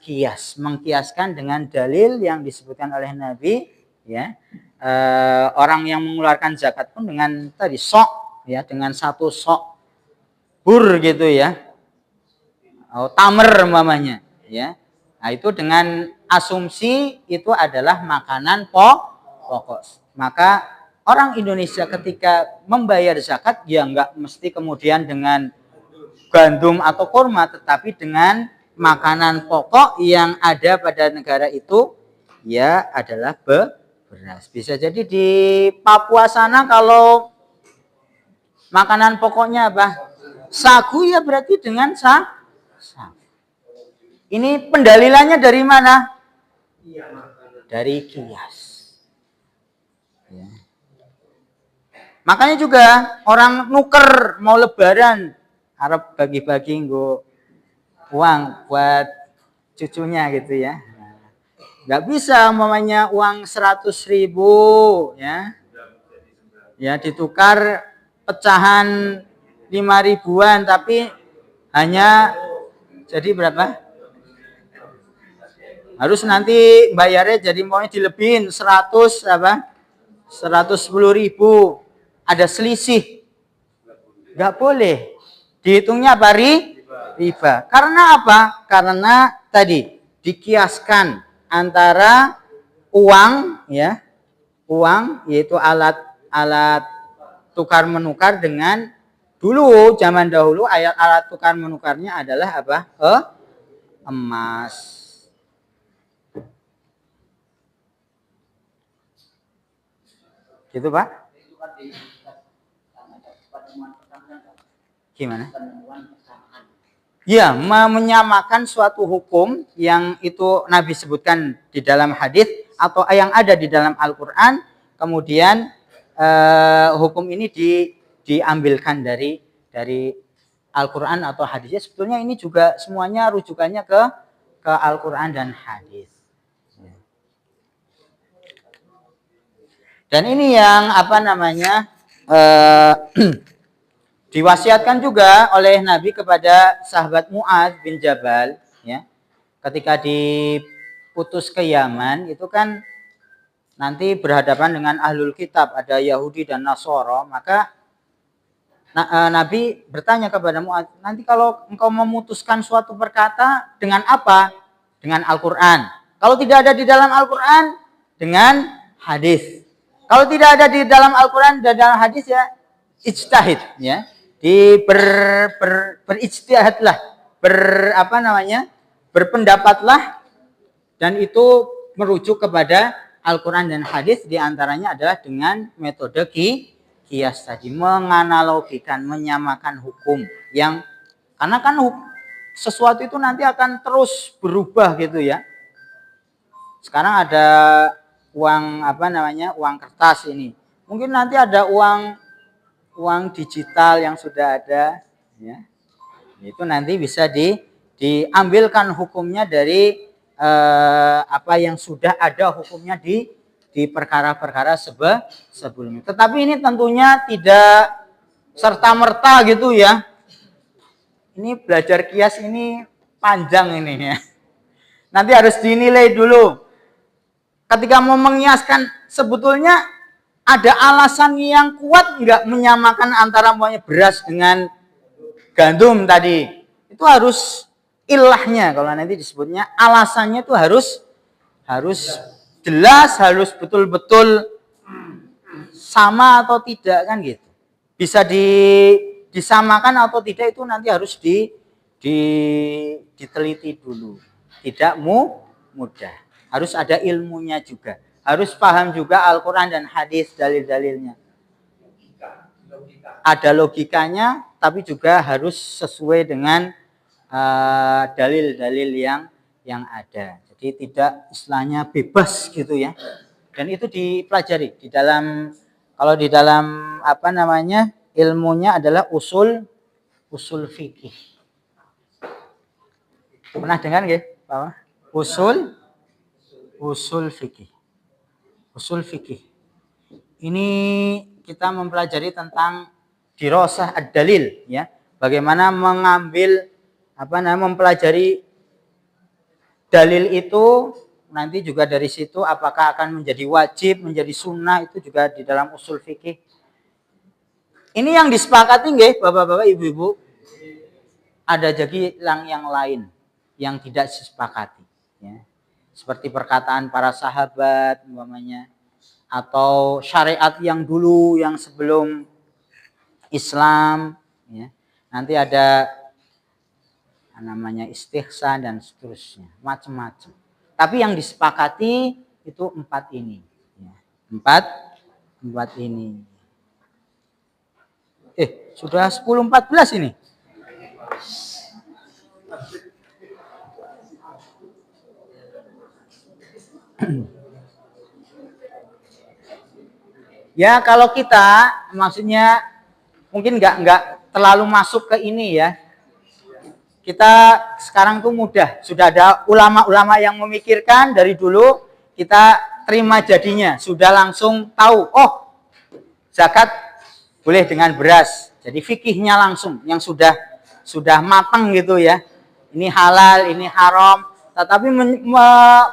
Kias, mengkiaskan dengan dalil yang disebutkan oleh Nabi ya. Orang yang mengeluarkan zakat pun dengan tadi sok ya, dengan 1 sok bur gitu ya, tamer umpamanya ya. Nah itu dengan asumsi itu adalah makanan pokok. Maka orang Indonesia ketika membayar zakat ya nggak mesti kemudian dengan gandum atau kurma, tetapi dengan makanan pokok yang ada pada negara itu ya adalah beras. Bisa jadi di Papua sana kalau makanan pokoknya apa? Sagu, ya berarti dengan sagu. Ini pendalilannya dari mana? Dari kias. Ya. Makanya juga orang nuker mau lebaran, harap bagi-bagi uang buat cucunya gitu ya. Nggak bisa umpamanya uang 100.000 ya ditukar pecahan 5 ribuan, tapi hanya jadi berapa? Harus nanti bayarnya jadi maunya dilebihin 110.000, ada selisih, nggak boleh. Dihitungnya apa? Riba. Karena apa? Karena tadi dikiaskan antara uang yaitu alat tukar menukar dengan dulu zaman dahulu alat tukar menukarnya adalah apa? Emas. Gitu Pak? Gimana? Ya, menyamakan suatu hukum yang itu Nabi sebutkan di dalam hadis atau yang ada di dalam Al-Quran, kemudian hukum ini diambilkan dari Al-Quran atau hadisnya. Sebetulnya ini juga semuanya rujukannya ke Al-Quran dan hadis. Dan ini yang diwasiatkan juga oleh Nabi kepada sahabat Mu'adz bin Jabal, ya. Ketika diputus ke Yaman, itu kan nanti berhadapan dengan ahlul kitab, ada Yahudi dan Nasoro, maka Nabi bertanya kepada Mu'adz, nanti kalau engkau memutuskan suatu perkata dengan apa? Dengan Al-Quran. Kalau tidak ada di dalam Al-Quran, dengan hadis. Kalau tidak ada di dalam Al-Quran dan dalam hadis, ya ijtihad, ya. Berijtihadlah, berpendapatlah, dan itu merujuk kepada Al-Quran dan hadis, diantaranya adalah dengan metode qiyas tadi, menganalogikan, menyamakan hukum yang, karena kan sesuatu itu nanti akan terus berubah gitu ya. Sekarang ada uang uang kertas ini, mungkin nanti ada uang digital yang sudah ada, ya. Itu nanti bisa diambilkan hukumnya dari apa yang sudah ada hukumnya di perkara-perkara sebelumnya. Tetapi ini tentunya tidak serta-merta gitu ya. Ini belajar qiyas ini panjang ini ya. Nanti harus dinilai dulu. Ketika mau mengiaskan, sebetulnya ada alasan yang kuat nggak menyamakan antara beras dengan gandum tadi? Itu harus ilahnya, kalau nanti disebutnya alasannya itu harus jelas, harus betul-betul sama atau tidak, kan gitu. Bisa disamakan atau tidak, itu nanti harus diteliti dulu. Tidak mudah. Harus ada ilmunya juga. Harus paham juga Al-Quran dan hadis, dalil-dalilnya. Ada logikanya, tapi juga harus sesuai dengan dalil-dalil yang ada. Jadi tidak istilahnya bebas gitu ya. Dan itu dipelajari di dalam, kalau di dalam ilmunya adalah usul fikih. Pernah dengar nggih, Pak? Usul fikih. Usul fikih. Ini kita mempelajari tentang dirasah ad-dalil, ya. Bagaimana mengambil mempelajari dalil itu, nanti juga dari situ apakah akan menjadi wajib, menjadi sunnah, itu juga di dalam usul fikih. Ini yang disepakati nggih, Bapak-bapak, Ibu-ibu. Ada jadi yang lain yang tidak disepakati, ya. Seperti perkataan para sahabat umpamanya, atau syariat yang dulu, yang sebelum Islam, ya. Nanti ada namanya istihsan dan seterusnya, macam-macam. Tapi yang disepakati itu 4 ini, ya. Empat ini. Sudah 10:14 ini. Ya, kalau kita maksudnya mungkin nggak terlalu masuk ke ini ya. Kita sekarang tuh mudah, sudah ada ulama-ulama yang memikirkan dari dulu, kita terima jadinya, sudah langsung tahu, oh zakat boleh dengan beras. Jadi fikihnya langsung yang sudah matang gitu ya. Ini halal, ini haram. Tetapi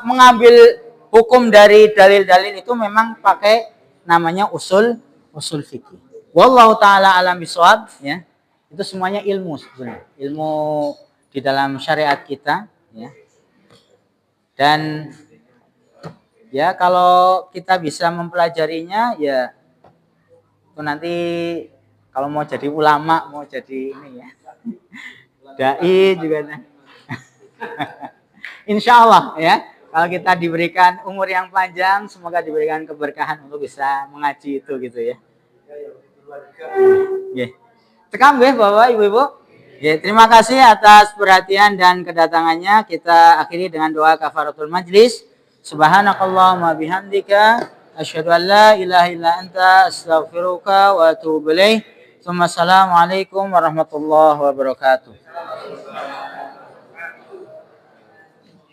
mengambil hukum dari dalil-dalil itu memang pakai namanya usul fikih. Wallahu taala alam bisawab, ya. Itu semuanya ilmu sebenarnya. Ilmu di dalam syariat kita, ya. Dan ya kalau kita bisa mempelajarinya, ya itu nanti kalau mau jadi ulama, mau jadi ini ya, dai juga nah. Insya Allah ya, kalau kita diberikan umur yang panjang, semoga diberikan keberkahan untuk bisa mengaji itu gitu ya. Cekam nggih Bapak Ibu-ibu. Ya, terima kasih atas perhatian dan kedatangannya. Kita akhiri dengan doa kafaratul majlis. Subhanakallahumma bihamdika asyhadu an la ilaha illa anta astaghfiruka wa atubu ilaik. Assalamualaikum warahmatullahi wabarakatuh.